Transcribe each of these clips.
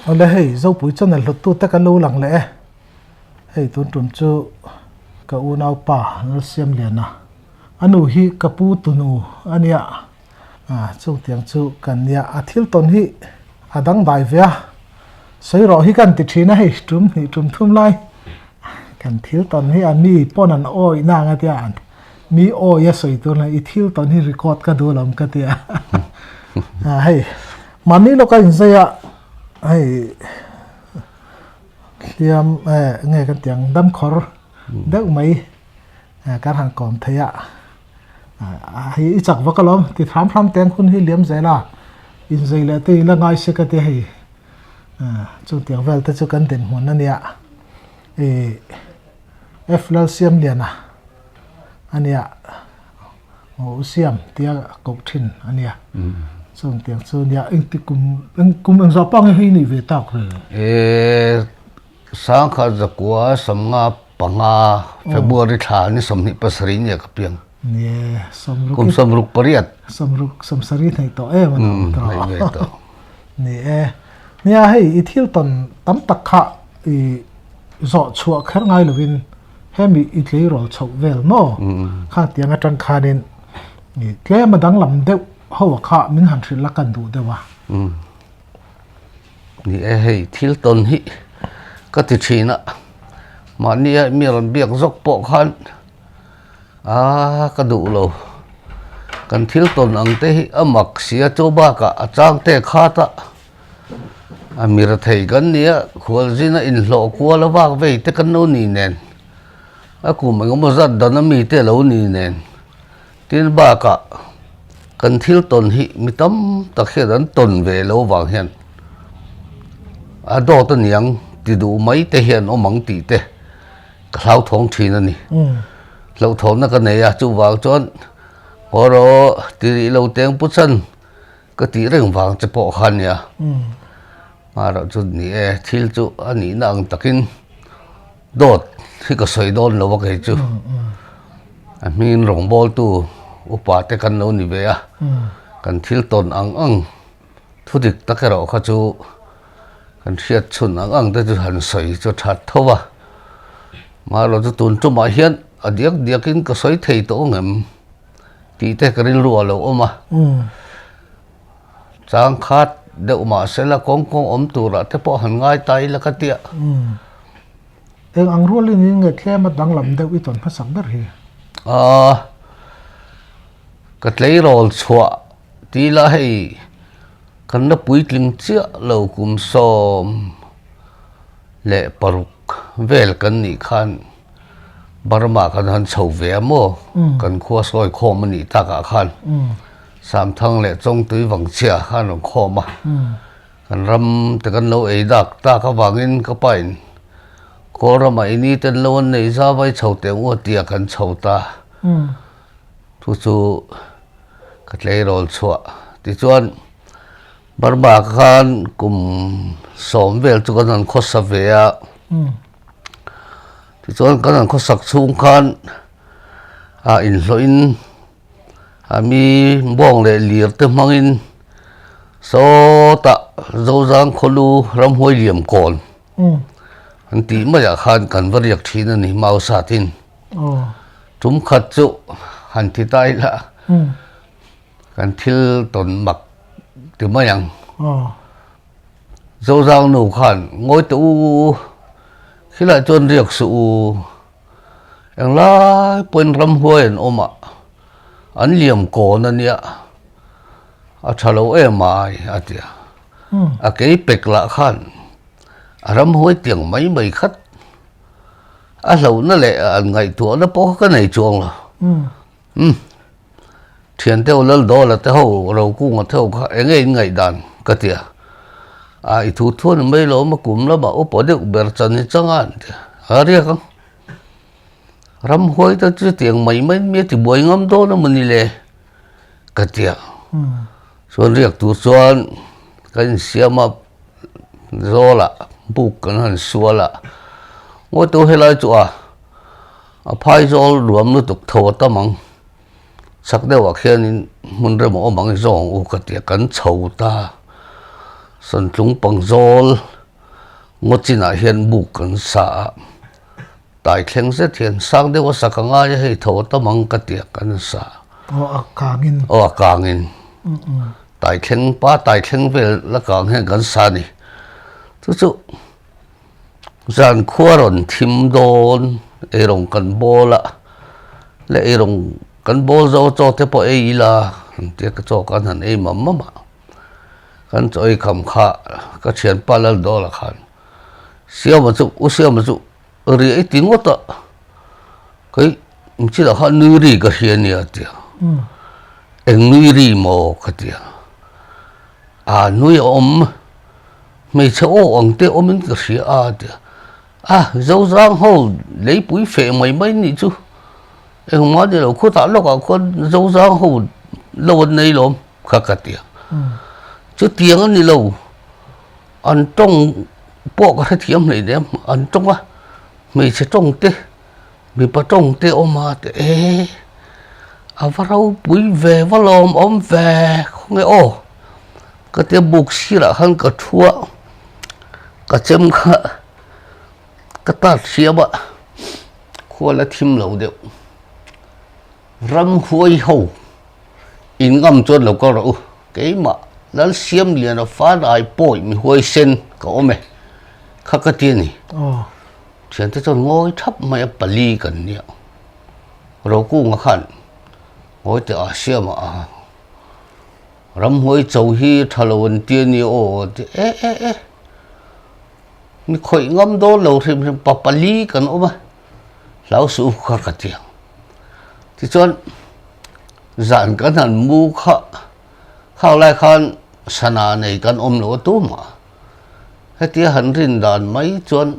ole hei zo pui chon al tu ta kan lo lang le hei tun tun chu ka u nau pa nal siam lian na anu hi kapu tunu ania chu tiang chu kan nia athil ton hi adang dai via sei ro hi kan ti thina hei tum hi tum thum lai kan thil ton hi ani pon an oi na nga tia an mi o ya soi tu na I thil ton hi record ka do lam ka tia hei mani lo ka in zaya hei liam nghe kan tiang dam khor deuh mai kan hang kom thaya hi chak vakalom ti tham teng khun hi liam zela in zaila te la ngai se ka te hei chu tiang vel te chu kan den hon na nia flal siam liana ania o siam tia kok thin ania chung tiang chu nia ing ti kum ang za pang hi ni ve tak re sang kha zakwa samnga panga February tha ni somni pasari ni ka piang ni somruk pariat somsari thai to man to ni nia hei I thil ton tam tak kha I zo chua khar ngai lovin hemi I tlei rol chok vel no kha tiang atang khanin ni tle madang lam deuh ho kha min han thil la kan du dewa ni hei thil ton hi ka ti thina mania mi ron biak zok po khan ka du lo kan thil ton ang te hi amak sia choba ka achang te kha ta amir thei kan nia khwal zina in hlo kwala wak ve te kan no ni nen aku mangom zat dana mi te lo ni nen tin ba ka kan thil ton hi mitam takhe dan ton ve lo wang hian do ta niang ti du mai te hian o mang ti te khlau thong thin ani lo thon na ka nei chu wang chon oro ti lo teng pu chan ka ti reng wang che po khan ya aro chu ni thil chu ani nang takin dot hi ka soi don lo wa kai chu min rong bol tu upa te kan lo ni ve kan thil ton ang thudik takero kha chu kan thiat chun ang te chu han soi chu that thowa ma lo chu tun chu ma hian adiak in ka soi thei to ngam ti te karin ru lo oma chang khat de uma sela kong om tura te po han ngai tai la ka tia eng ang rol ni nge the ma dang lam deuh I ton phasak ber hi ka tlei rol chua ti la hei kan na pui tling chia lo kum som le paruk vel kan ni khan barma kan han chho ve mo kan khua soi khom ni ta ka khan sam thang le chong tui wang chia khan ong khoma kan ram te kan lo ei dak ta ka wangin ka pain korama ini ten lo nei za vai chho te ngo tia kan chho ta thu chu ka tlei rol chua ti chuan barma khan kum som vel chu kan khosa ve a ti chuan kan khosak chung khan in hloin ami bong le lir te mangin so ta zo jang kholu ram hoi liam kon an ti ma ya khan kan variak thina ni mau sa tin tum khat chu han ti tai la kan thil ton mak ti ma yang zo jang nu khan ngoi tu khila chon riak su ang la pon ram hoen oma an liam kon ania a thalo mai atia a ke pek la khan aram hoi tiang mai khat a lo na le an ngai tu na po ka nei chuang la thian te lal do la te ho ro ku nga theu kha engei ngai dan ka tia I thu thon mai lo ma kum la ba o po de ber chan ni changan aria ka ram hoi ta chu tiang mai me ti boi ngam do na mani le ka tia son riak tu chuan kan siama zola buk kan han suala ngo tu helai chu a phai zol ruam nu tuk tho ta mang sak de wa khian in mun re mo mang zong u ka tia kan chho ta san tlung pang zol ngót chỉ nãy hiện bục cần sa đại khen sẽ thiền sang đây có sắc ngay hay thầu tâm mang cái tiệc cần sa càng in đại khen về là càng hiện cần sa này thứ số dàn khoa rồi thím đồn rong cần bò la lệ rong cần bò cho thế bỏ ấy là tiệc cho cần hẳn ấy mà cần cho ấy cầm khá cái chuyện ba lần đó là khăn siêu mà chú rồi ấy tiếng ngót đó cái chỉ là họ nuôi gì cái chuyện này à anh nuôi gì mà cái nuôi mấy chỗ ông tê mình cái chuyện dâu răng hậu lấy bụi phệ mấy nị chú anh nói thì là khu tạo nó có con dâu răng hậu lâu này lắm khác cái tiền chứ tiếng anh lâu anh trong bộ cái thiếm này đem anh trong mình sẽ trong tê mình bắt trong tê mà tê vào đâu bụi về vào lom về không nghe cái tiếng buộc xí là hơn cái thua cái chém cái ta xía bạ khoa là thím lâu đều râm huay hậu in ngâm cho lâu có rồi cái mà lal xiêm liền nó phá đại bội mình huay sen có mày khác cái tiền này chuyện thế cho ngồi thấp mày bali cần nhiều rồi cũng ngăn ngồi từ xía mà râm huay châu hi thằng tiền nhiều mình khởi ngâm đó lâu thì mình bali cần mà lão sư khác cái tiền thì cho dàn cái thằng mu khao lại khan sana này kan lo tu mà hết tiệt hắn rin đàn mấy chọn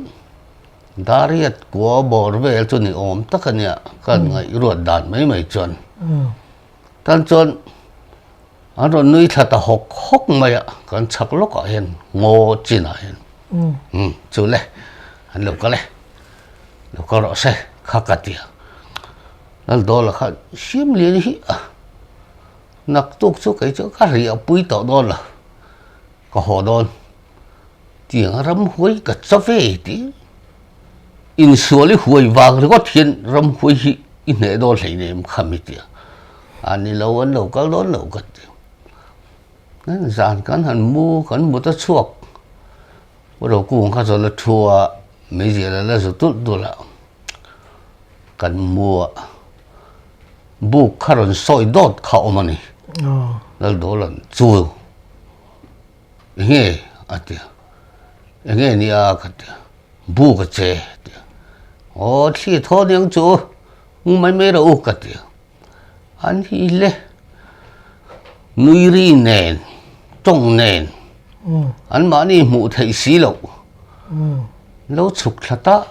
dariat của bor về cho ni tất cả nhà kan ngay ruột đàn mấy chọn tan chọn anh rồi nuôi thật là hốc mày kan chắc lúc ở hiện ngô chín à hiện chú lệ anh lúc có rõ xe khác cái tiệt đó là khác xiêm liền hi nặc tục số cái chỗ cái gì ở bụi tàu đó là có hồ đòn tiếng râm huế cả sắp về tí in số lấy huế vàng thì có thiên râm huế in hệ đó lấy nem khăm ít anh đi lâu anh lâu các đó lâu cái nên dàn cái hắn mua ta chuộc bắt đầu cũng khai là thua mấy gì là rất tốt đồ là cần mua buộc khai rồi soi đốt khẩu mà này đó là chùa nghe nghe ni cái bu cái chế thì thôi những chỗ mấy đâu cái anh hi lệ nuôi ri nền trồng nền anh mà ni mù thấy xí lâu chục là ta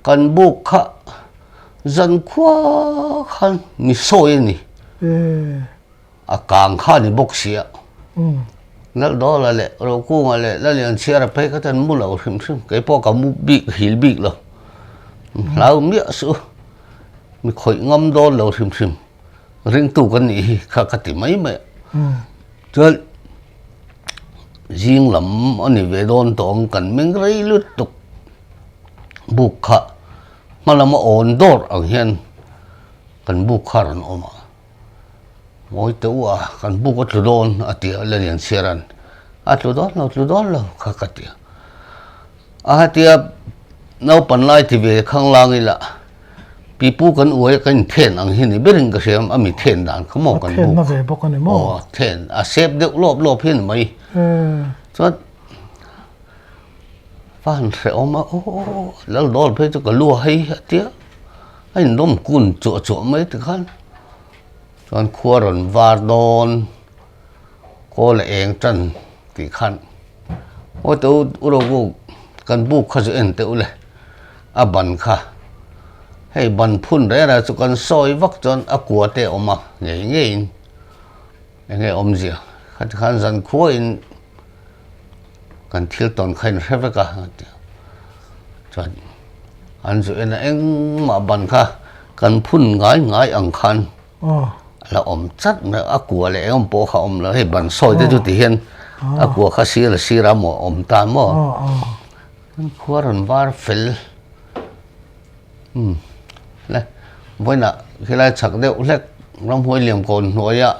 cần buộc khá dân quá khăn mi soi ni càng khá ni bốc xía đó là lệ rồi cô là liền chia ra phải cái chân mua lẩu thêm cái po cả mua bị hỉ bị rồi lão mía sữa mình khỏi ngâm đó lẩu thêm riêng tủ cái này khác cái tí mấy mẹ cho riêng lắm anh ấy về đón tòng cần mình lấy lướt tục buộc khá mà là một ổn đốt ở hiện cần buộc khá rồi mà mỗi tối cần buộc cái đòn tiệt là liền xe ran lu đó là khác cái tiệt tiệt nấu pan lại thì về khang lang ấy là bị buộc cần uống cái thèn anh hiện bây giờ cái xem anh mình thèn đàn không mong cần buộc thèn xếp được lốp hiện mấy cho phan sẽ mà là đó phải cho cái lúa hay tiệt anh nôm cùn chỗ mấy thứ khác cho khoa rồi va đòn có là em chân thì khăn ôi tôi rồi cần buộc khá dễ tự lệ bắn khá hay bắn phun đấy là cho con soi vắt cho của tệ mà nghe gì khăn dần khối cần thiếu tồn khai nó hết cả cho anh rồi anh mà bắn khá cần phun ngái ăn khăn là chắc là của lại bộ họ là hay bắn soi tới chút hiện của khá xí là xí ra một ta mà khua rần var phil này với nè khi lại chắc đều lek ram hoi liềm cồn nói ạ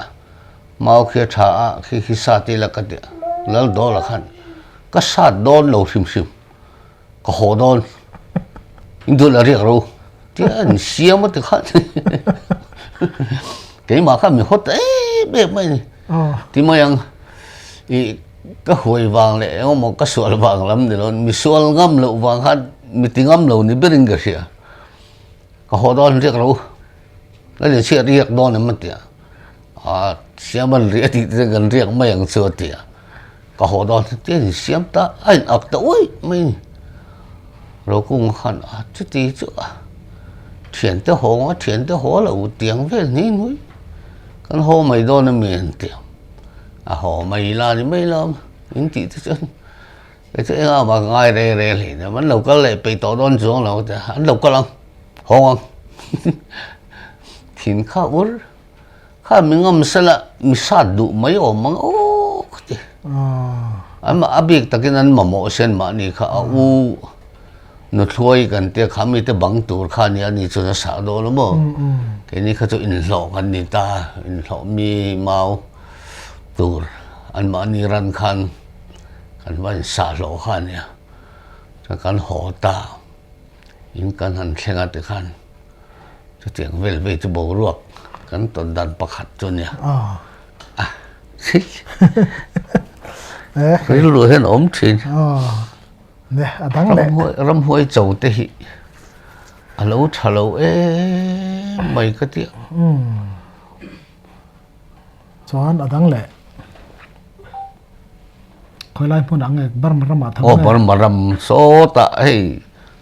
mau khi trả khi sát thì là cái gì lỡ đó là khăn cái sát đòn lâu sim sim cái hồ đòn nhưng tôi là riêng rồi chứ anh xiêm mất thì khăn cái mà khăn mình hốt ấy biết mấy thì mấy anh cái hồi vàng này ông một cái sợi vàng lắm thì nó mình sợi ngâm lựu vàng khăn mình tiếng ngâm lựu thì biết đến cái gì cái hồ đòn riêng rồi cái gì chuyện riêng đòn này mất tiệt xiêm mình riêng thì gần riêng mấy anh sửa tiệt cái hồ đòn thì xiêm ta anh ập tối mình rồi cũng khăn chút tí chút chuyển tới hồ là tiếng về nín núi cái hồ mày đòn là miền tiếng hồ mày là thì mấy lắm những chị thế chứ cái thứ mà ngay đây thì nó vẫn lâu cái lệ bị tổ đòn xuống là thì hắn lâu cái lắm hồ thìn khá uốn khá mình ngâm sẽ là mình sát đủ mấy ổn mang anh mà áp ta cáiนั้นmà mỏ sen mà này khá nó thôi gần tiếc khám mình tới bằng tuổi khá này anh cho nó xả đồ lắm mà cái này khá cho in lọ gần này ta in lọ mi mau tuổi anh mà anh ran khan anh vẫn xả lọ khan nha cho cái họ ta những cái hành sinh ở từ khan cho tiếng về cho bầu ruột cái tuần đàn bạc hạt cho nha cái lúa hết ốm chín nè đáng lẽ râm hôi trầu tê hị lâu thà lâu mấy cái tiếng cho anh đáng lẽ khơi lại phun đắng này bar mà thằng bar mà số ta hay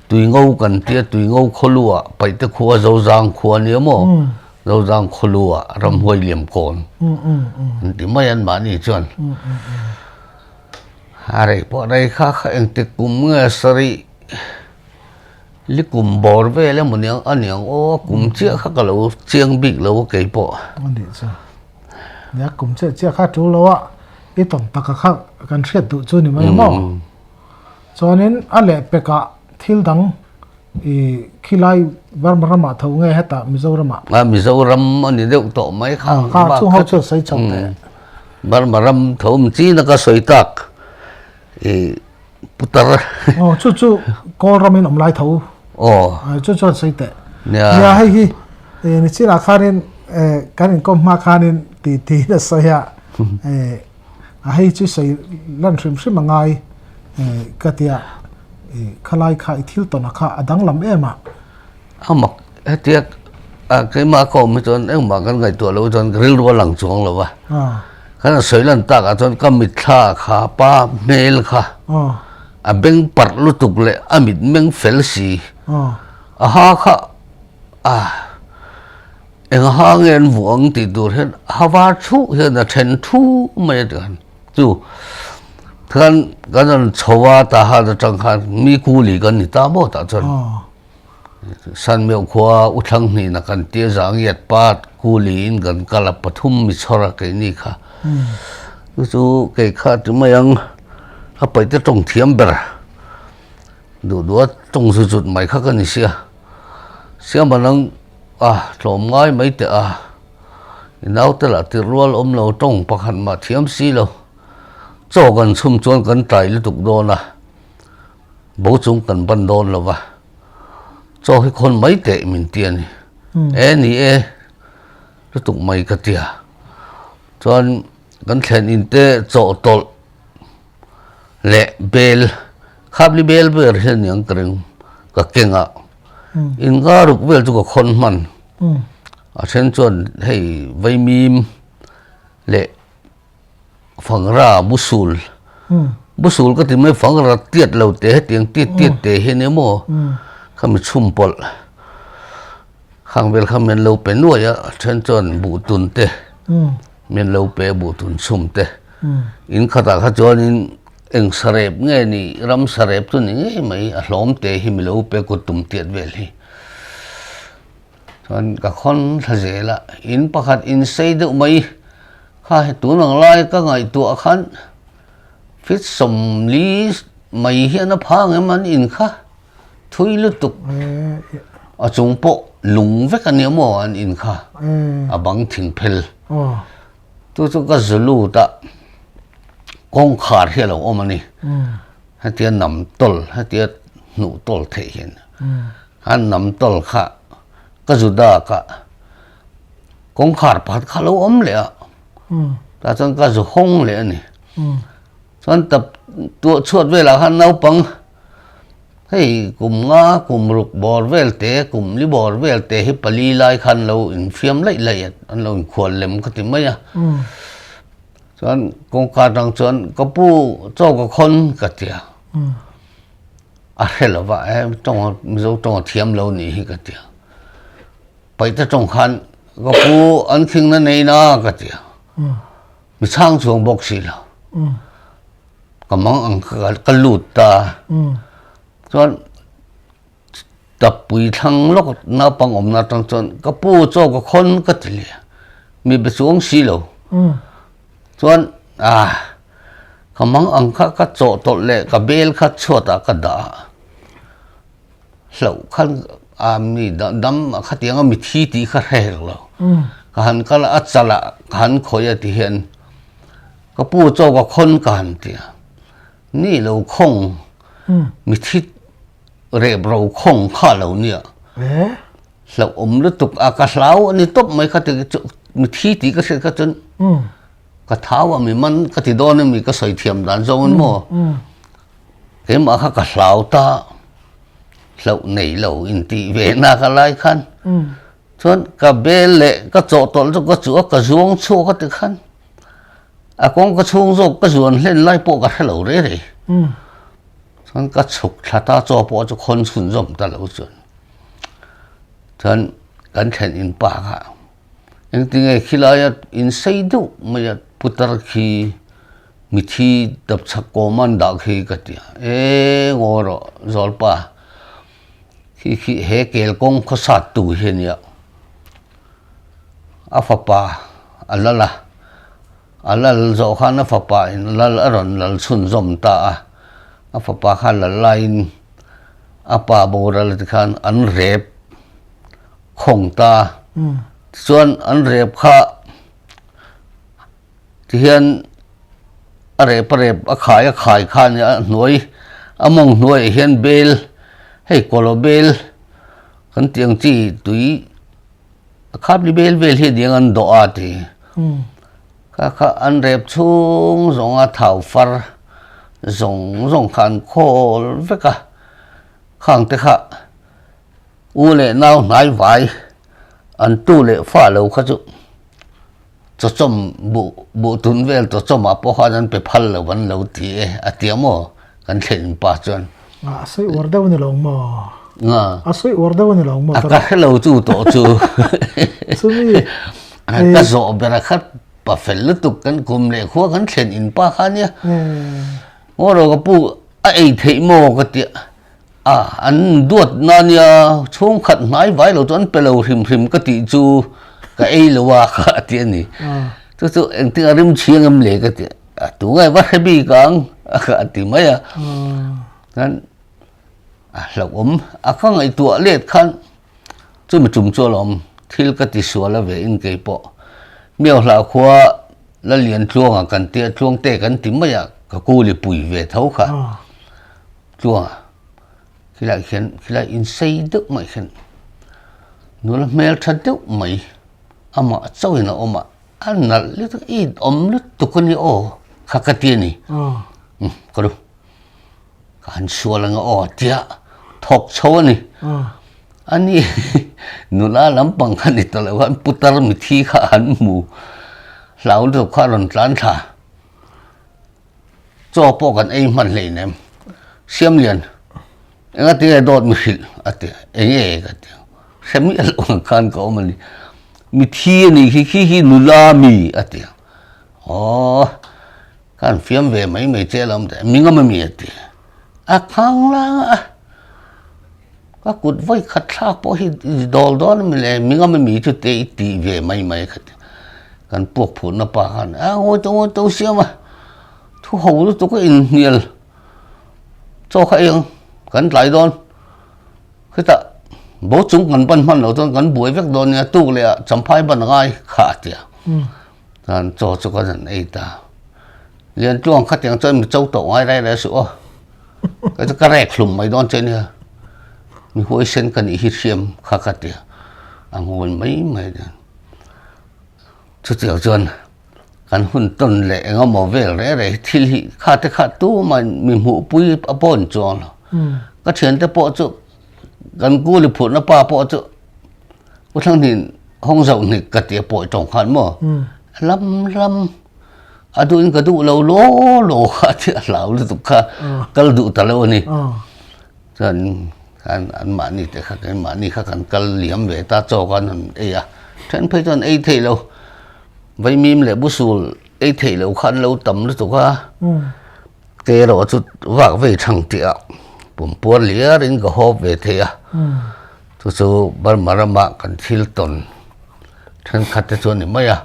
tùy ngâu cần tia tùy ngâu khô lúa phải tới khua dầu giang khua nhiều mò dầu giang khô lúa râm hôi liềm cồn thì mấy anh bạn đi chọn hari po đây khác anh ti kum nghe sari li kum bor về lên một nhang anh nhang kum chia khác cái lâu chiang big lâu cái po anh đi sao nhá kum chia khác chỗ lâu á ít tổng tắc khác cần xét tụ chỗ này mấy mỏ cho nên anh lẽ bê cả thiêu đắng khi lại var mà thâu nghe hết ta Mizoram anh đi đâu tổ mấy khác chung họ chưa xây trong thế var thâu chỉ là cái sợi tắc putar chú có ramen ông lại thấu chú xây tệ nhà hay khi ni chỉ là khanin cái này có mà khanin thì là xây à hay chú xây lần xem mà ngay cái tia khai khai thiếu tổn khá đáng lắm em mà mặc tiếc cái mà có mấy chuyện em mà cái ngày tuổi lâu chuyện grill vào lăng xuống rồi vậy cái là sấy lần ta cả chuyện cái mít kha kha pa mel kha beng par lu tục lệ mít beng phèn xì ha kha em ha nghe vuông thì tuổi hết ha va chu hiện là thành thu mấy được chú cái là chua ta ha là chẳng hạn mi cú lì cái này ta bao ta chân san miêu khoa u thăng này là cái tia giang yết pat cú lì cái cái là pathum mi chora cái này kha chú cái khác thì mấy anh họ phải tới trồng thiêm bờ đủ trồng sử dụng máy khác cái này xia mà nó trồng ngay mấy tệ nào tới là từ ruộng lâu trồng bạc hẳn mà thiêm xí lâu cho gần xung chuan gần trái liên tục đồn bố chúng cần ban đồn là vậy cho cái con mấy tệ mình tiền này nó tụng mấy cái tiền cho gần thèn in tệ cho tol lệ bel khắp li bel bel hiện những cái kinh ạ in ga rục bel cho con man trên chuan hay vây mìm lệ phẳng ra busul cái thì mới phẳng ra tiết lâu tế tiếng tiết tế hiện nếu mà không bị chum bol khang bel khang men lâu pen nuôi á trên chuan bu tun tế men lâu pe bu tun chum tế in khata khát chuan in eng sarep nghe ni ram sarep tu ni mấy lom tế hi mi lâu pe ko tum tiết về hi chuan cả con thật dễ là in pakhat in xây được mấy khai tu nang lai ka ngai tu khan fit som li mày hiện nó phá người mà in khá thui lút tục ở trong bộ lùng với cái niệm mò anh in khá ở bằng thình phèl tôi cái zulu ta con khát hiện là ôm anh hay tiền nằm tol hay tiền nụ tol thể hiện anh nằm tol khá cái juda cả con khát bắt khá lâu ôm lẹ ta chẳng cái zu hong lẹ này chọn tập tua chuột về là hắn nấu bằng hey cùng ngã cùng rục bò về té cùng li bò về té hi pali lai khăn lâu in phim lại anh lâu khuẩn lem cái gì mấy à chọn con cá đang chọn cái pu cho cái con cái gì à thế là vậy trong trong thiêm lâu này cái gì bây giờ trong khăn cái pu anh khinh nó này na cái gì mình sang xuống bốc xì là cái món ăn cái lụt ta chọn tập bùi thăng lúc nó bằng ôm nó trong chọn cái pu cho cái con cái gì mình bị xuống xì lâu chọn cái món ăn cái chỗ tốt lệ cái bel cái chuột cái đá lâu khăn mình đâm cái tiếng mình thi tí cái hề lâu cái hắn cái là ắt là cái hắn khơi thì hiện cái pu cho cái con cái hắn thìนี่เราคงมีทิศเรียบเราคงข้าเราเนี่ยเราอมฤตุกอากาศเราอันนี้ตบไม่ขัดมีที่ตีก็เสร็จก็จนก็เท้าว่ามีมันก็ที่โดนมีก็ใส่เทียมด่านโจนมั่วเห็นมาข้ากาศเราตาเราในเราอินตีเวน่าก็ไล่ขันส่วนกับเบลเละก็โจตนก็จั่วก็จวงชั่วก็ติดขันcon cái chuông rồi cái ruộng lên lại bộ cái lâu đấy đấy, con cái chục là ta cho bộ cho con xuân rộng ta lâu rồi, chân cái chuyện in ba cả, nhưng tiếng ấy khi lại in xây đủ mà putar khi mi thi tập sắc cố man đạo khi cái gì, ngô rồi ba, khi hệ kẹl con có sát tù hiện nhở, pháp ba, là alal zo khana fapa in lal aron lal sun zom ta a fapa khan lal line apa boral khan an rep khong ta chuan an rep kha tihian a rep a khai khan ya nuai among nuai hian bel hei kolo bel kan tiang chi tui khap li bel vel hi diang an do a ti các anh rep chung giống thảo phật giống khăn khô với cả khang thế cả u lệ nào nãy vài anh tu lệ pha lâu khá chút cho chom bộ tuần về cho chom áp hoa anh bị phal lâu vẫn lâu thì tiếng mò anh thấy ba chân soi order vẫn lâu mà soi order vẫn lâu mà cái lâu chú tổ chú cái rõ bây giờ khách bà phải lướt tục cái cùng lệ khóa cái chuyện in ba khăn nhá, ngô rồi cái pu ai thấy mò cái tiệt, anh đuột nan ya chung khát nãy vài lâu tuần bê lâu hìm cái tiệt chú cái ai lâu cái tiệt này, tôi anh tiếng Rim chiang em lệ cái tiệt, tụi ngay vắt hay bị căng cái tiệt mấy nên lâu cái ngày tuổi lệ khăn, tôi mới trúng cho lắm, thì cái tiệt xóa là về in cái bộ miêu là khoa là liền chuông cần tiệt chuông tê cần tím mấy cái cô li bùi về thấu cả chuông khi lại in xây đức mày khen nó là mèo thật đức mày mà sao nó mà anh là lúc ít lúc tụi con đi khắc cái tiền này có đâu anh xua là ngõ tiệt thọc sâu này anh ấy nó là lắm bằng anh ấy tao lại anh putar mi thi khá anh mù lão được khá lần lán thà cho bộ cái anh mình lấy nem xem liền anh ấy đốt mi xịt anh ấy cái xem mi luôn khăn có mình mi thi này khi nó la mi khăn phim về mấy chơi lắm đấy mình không mi khang la các cụt vây khát thác bỏ hi đòn đó mình lại mình không mình cho tê tì về mấy khát cần buộc phụ nó bà khăn ngồi tôi xem mà thu hầu tôi có in nhiều cho khai yang kan lại don cái ta bố chúng kan ban man lo don kan buai vek don ya tu le cham phai ban ngai kha tia kan cho kan ei ta liên chuang khát tiếng chân châu tổ ai đây là sữa cái rẹt lùm mấy đòn trên nha mình hối sen cần ít xiêm khát khát tiếng anh hôn mấy mấy chút tiểu chân cần hôn tuần lệ ngó mỏ về lẽ để thi khát tu mà mình hụ bui ở bồn tròn cái chuyện tới bộ chỗ cần cua thì phụ nó ba bộ chỗ có thằng thì không giàu thì cả tiệp bộ trồng khăn mà lắm aduin ka du lo kha ti lau lu tu kha kal du ta lo ni chan an ma ni te kha kan ma ni kha kan kal liam ve ta cho kan e ya than phai ton ei thei lo vai mim le bu sul ei thei lo khan lo tam lu tu kha te ro chu wa ve thang ti a pum por lia rin ka hop ve the a chu bar marama kan thil ton than khat te chon ni mai a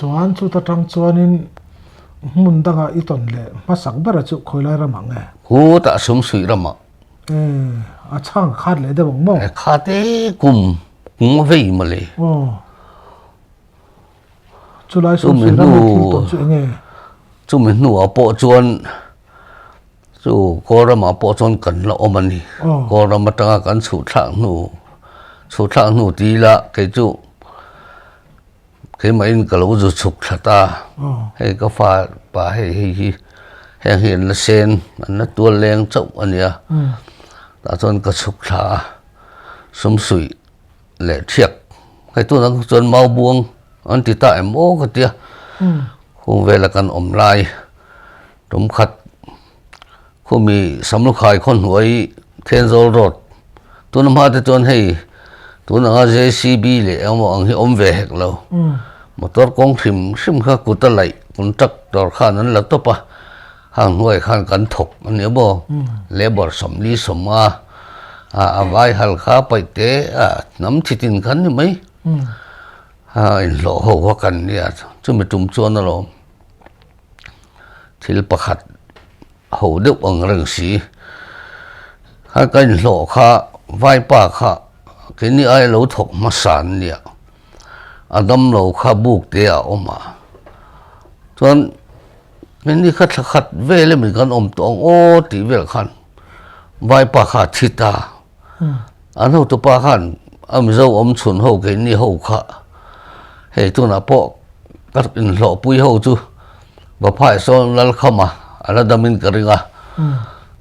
chuan chu ta tang chuanin mun danga I ton le ma sak bara chu khoilai ramang nge hu ta sum sui rama a chang khat le de bang mo khate kum vei ma le chu lai sum sui rama thil ton chu nge chu min nu a po chuan chu ko rama po chuan kan la omani ko rama tanga kan chu thang nu ti la ke chu cái mấy cái lỗ rồi sụp ta hay có pha bà hay hiện là sen nó tua len chốc anh nhá đã chọn cái sụp ta sum sủi lệ thiệt cái tua nó chọn mau buông anh thì tại mố cái tia không về là cần ôm lại đúng khát không bị sắm lúc khai con huấy thiên dầu rột tôi nằm hát chọn hay tôi nằm JCB lệ ông hi ôm về hết lâu motor kong sim kha kuta lai kun tak dor khan an la topa hang hoi khan kan thok ani bo labor somli soma a vai hal kha pai te nam thitin khan ni mai in lo ho kan nia chu mi tum chuan lo thil pakhat ho deuh ang rang si ha kan lo kha vai pa kha ke ni ai lo thok ma san nia adam lo kha buk te a oma chuan ni khat ve le mi kan om tong o ti vel khan vai pa kha thita an ho to pa khan am zo om chun ho ke ni ho kha he tu na po ka in lo pui ho chu ba phai son lal khama ala damin karinga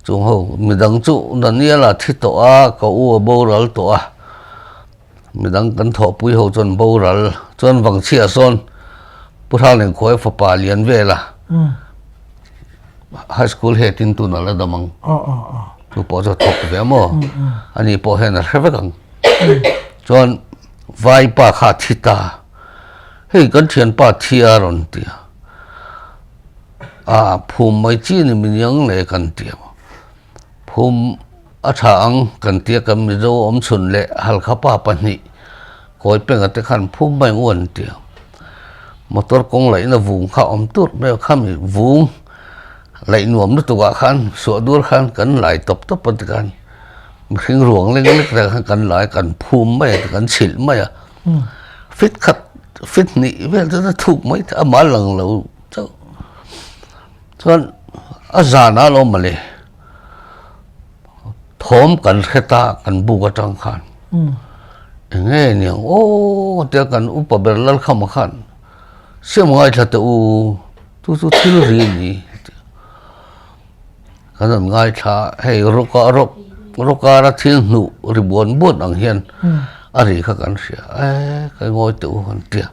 chu ho mi dang chu na nia la thito a ko u bo ral to a mi dang kan tho pui ho chon bo ral chon wang chia son puthal len khoi fa pa lian ve la high school he tin tu na la damang tu po cho thok ve mo ani po he na hrewe kang chon vai pa kha thita hei kan thian pa thia ron tia phum mai chi ni min yang le kan tia phum a tha ang kan tia kan mi zo om chun le hal kha pa pa ni koi pe ngate khan phum mai ngon tia motor kong lai na vung kha om tur me kha mi vung lai nuam nu tuwa khan so dur khan kan lai top pat kan khing ruang le le kan lai kan phum mai kan chil mai fit khat fit ni vel ta thuk mai ta ma lang lo chon a zana lo male thom kan kheta kan bu ka tang khan nge ni o te kan upa berlal kham khan se mai tha tu thil ri ni kan ngai tha hei roka ra thil nu ri bon ang hian ari kha kan sia kai ngoi tu han tia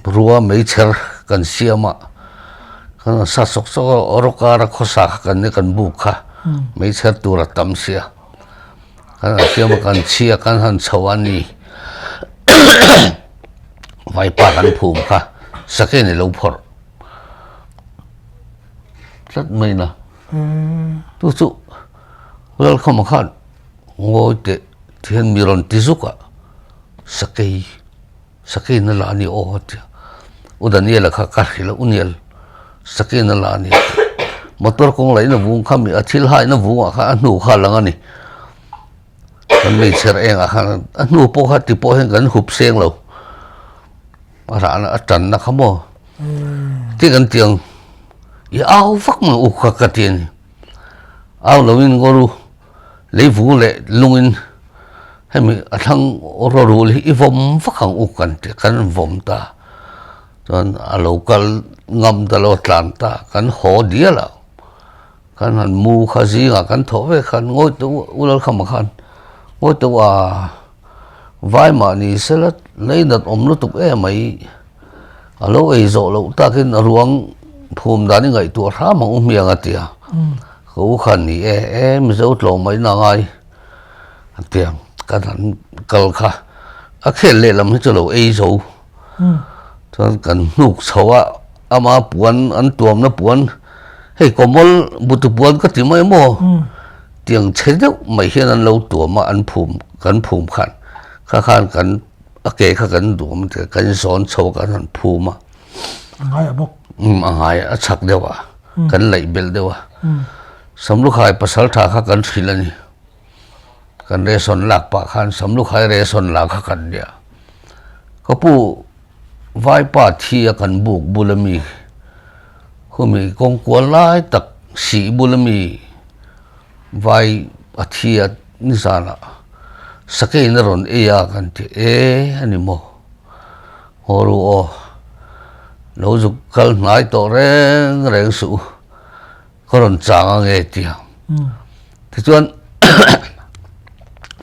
ruwa mei cher kan siama kan sa sok roka ra khosa kan ne kan bu kha mei cher tu ra tam sia kan siama kan chia kan han chawani vai pa kan phum kha sake ne lo phor rất mày nè tu su lal kham khan ngoi te thian miron tizuka sakei na la ni o tia udaniela kha ka khila uniel sakin la ni motor kong lai na vung khami a thil hai na vung a kha nu kha langa ni kan mei cher eng a kha nu po kha ti po hen kan hup seng lo ra na atan na khamo ti kan tiang i au fak ma u kha ka tin au lovin goru lấy vũ lệ lungin hay mi thằng oro ru li ivom phát hàng ukan te kan vom ta don local ngam ta lo tlan ta kan ho dia la kan han mu khazi nga kan tho ve khan ngoi tu ulal kham khan ngoi tu vai ma ni selat lấy dat om lu tuk e mai alo e zo lo ta kin ruang phum da ni ngai tu ra ma miang atia khâu khăn ni em dấu lồng mấy nàng ai tiền cái thằng cầu kha khi lệ làm hết cho lầu ấy dấu cho cần nục xấu á ama buồn ăn tuồng nó buồn hay có món bút buồn có tiếng mấy mò tiếng chế đâu mấy khi ăn lâu tuồng mà ăn phum khăn khăn cần kể cần tuồng thì cần són xấu cần ăn phum mà ngay à bốc ngay chắc đâu à cần lấy bel đâu à samlu khai pasal tha kha kan thilani kan reson lak pa khan samlu khai reson lak kha kan dia kapu vai pa thi kan buk bulami khumi kong kwal lai tak si bulami vai athia ni sana sakai na ron e ya kan ti ani mo horu o lo zu kal nai to reng su còn chẳng nghe tiếng thì chuyện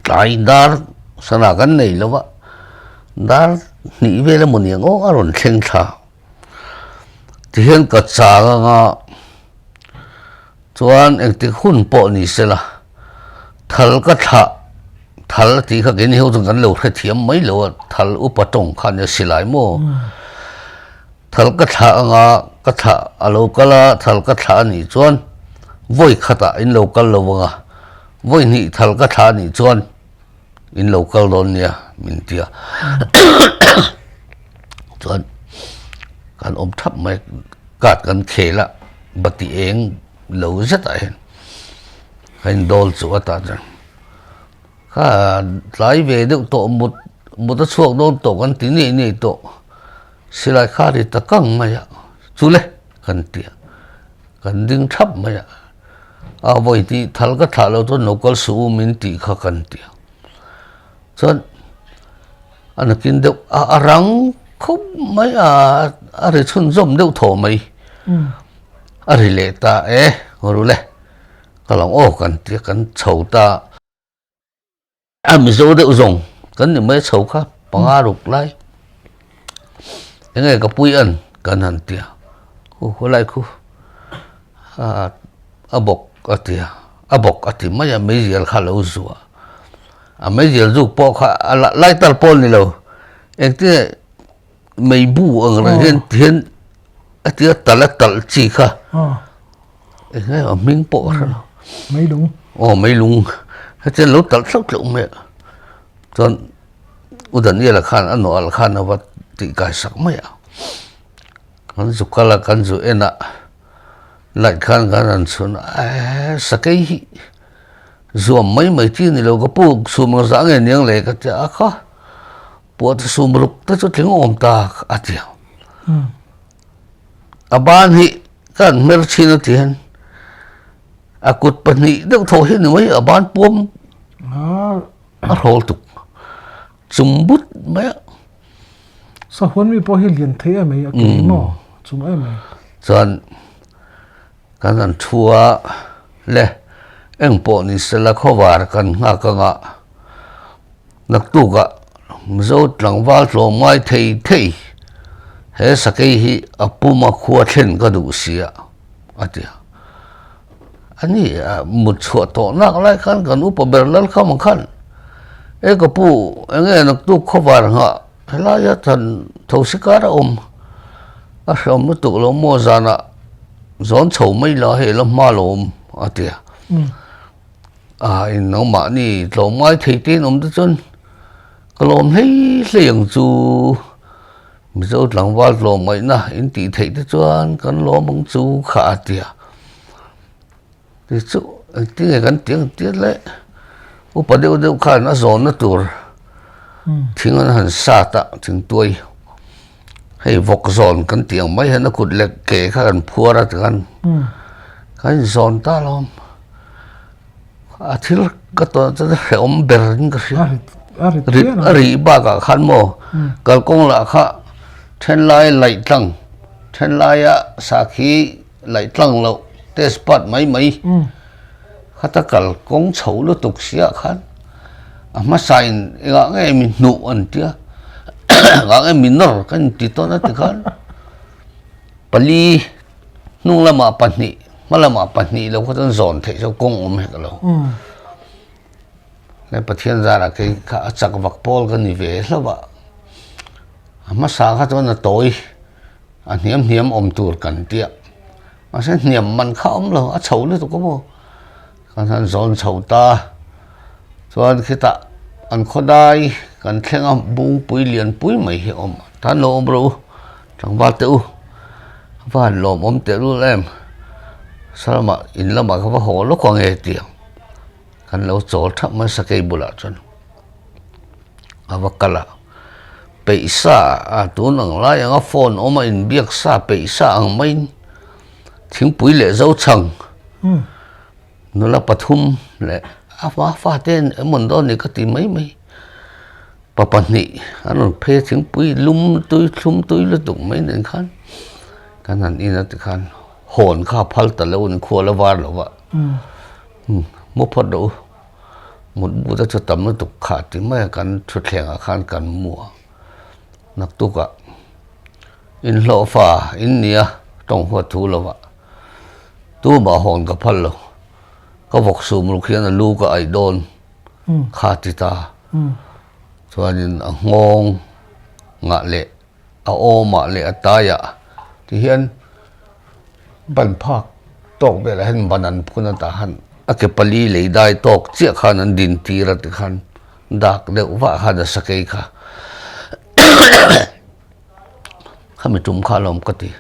tại dar sana cái này là vậy dar nghĩ về là một niềm ngó rồi thiên thà thì hiện cả chẳng ngà chuyện anh thì hun bộ ni sẽ là thal cái thà thal thì cái cái nhiều trong cái lâu cái thiếm mấy lâu thal upa trồng khăn như xí lại mo thal cái thà ngà cái thà alo cái là thal cái thà ni chuan voi khata in local lo wanga voi ni thal cái thà ni chuan in local don nia min tia chuan kan thap mai kat kan khela bati eng lo zat a hen kan dol chu ata jan kha lai ve de to mut a chuak don to kan ti ni to silai kha ri ta kang ma ya chu le kan tia kan ding thap ma ya a voi ti thal ka tha lo to local su min ti kha kan tia chuan anakin de arang khop mai a re chun zom deuh thaw mai a ri le ta horu le kalong o kan tia kan chho ta mi zo deuh zong kan ni mai chho kha panga ruk lai engai ka pui an kan han tia khu lai khu abok atia abok ati mai mai rial kha lo zuwa a mai rial zu po kha lai tar pol ni lo ekte mai bu ang ra hian atia tal chi kha engai a ming po ra mấy đúng mấy lung chen lo tal sok lo me chon udan ye la khan an no al khan wa ti kai sak mai kan zu kala kan zu ena lại khan an sun sakai hi zuam mai chi ni lo ka pu sum za nge niang le ka cha kha po ta sum ruk ta chu thing om ta atia aban hi kan mer chin tian akut pani deuh thaw hi ni mai aban pom a rol tuk chumbut mai sao huấn mi po hi liền thế à mày cái mò chúng em mày chan kan an thua le eng po ni sela khowar kan nga ka nga nak tu ga zo tlangwal tlo mai thei he sakai hi apuma khuwa thlen ka du sia atia ani mut chho to nak lai khan kan upa berlal kham khan e ka pu enge nak tu khowar nga hela ya than thosikara a shom nu tu lo mo zana zon chho mai la he la ma lom atia in no ma ni lo mai thei tin tu chun kalom hei leng chu mi zo tlang wal lo mai na in ti thei te chuan kan lo mong chu kha tia ti chu ti nge kan tiếng tiết le u pa deu deu kha na zon na tur thing an han sa ta thing tuai hei vok zon kan tiếng mai han kut le ke kha kan phua ra kan zon ta lom a thil ka to cha om ber ning ka ri ba ka khan mo kal kong la kha then lai then lai a sa khi lai tlang lo te spot mai khata kal kong chho lo tuk sia khan ama sain nga nge min nu an tia nga nge min nor kan ti to na ti khan pali nung lama pani malama pani lo kha zon thei so kong om he ka lo le pathian za ra ke kha chak vak pol kan ni ve hlova ama sa kha to na toi a niam om tur kan tia ma se niam man kha om lo a chho le to ko mo kan han zon chho ta chuan khita an khodai kan thlenga bung pui lian pui mai hi om ta no bro chang ba te u van lom om te ru lem salama in lama ka ho lo kwang e ti kan lo chol thap ma sakai bula chon awakala peisa a tun ang lai anga phone oma in biak sa peisa ang main thing pui le zo chang nó là pathum le awa fa ten mon do ni ka ti mai papani anon phe thing pui lum tui le tuk mai nen khan kan han ina ti khan hon kha phal ta lo ni khwa la war lo wa mo phot do một bu ta cho tam nó tuk kha ti mai kan thu thleng a khan kan mua nak tu ka in lo fa in nia tong ho thu lo wa tu ba hon ka phal lo có vok sum lu khian lu ka ai don kha ti ta chuanin a ngong nga le a oma le ataya ti hian ban phak tok be la hen banan phuna ta han a ke pali le dai tok che khan an din ti ra ti khan dak de wa ha da sakai kha khami tum kha lom ka ti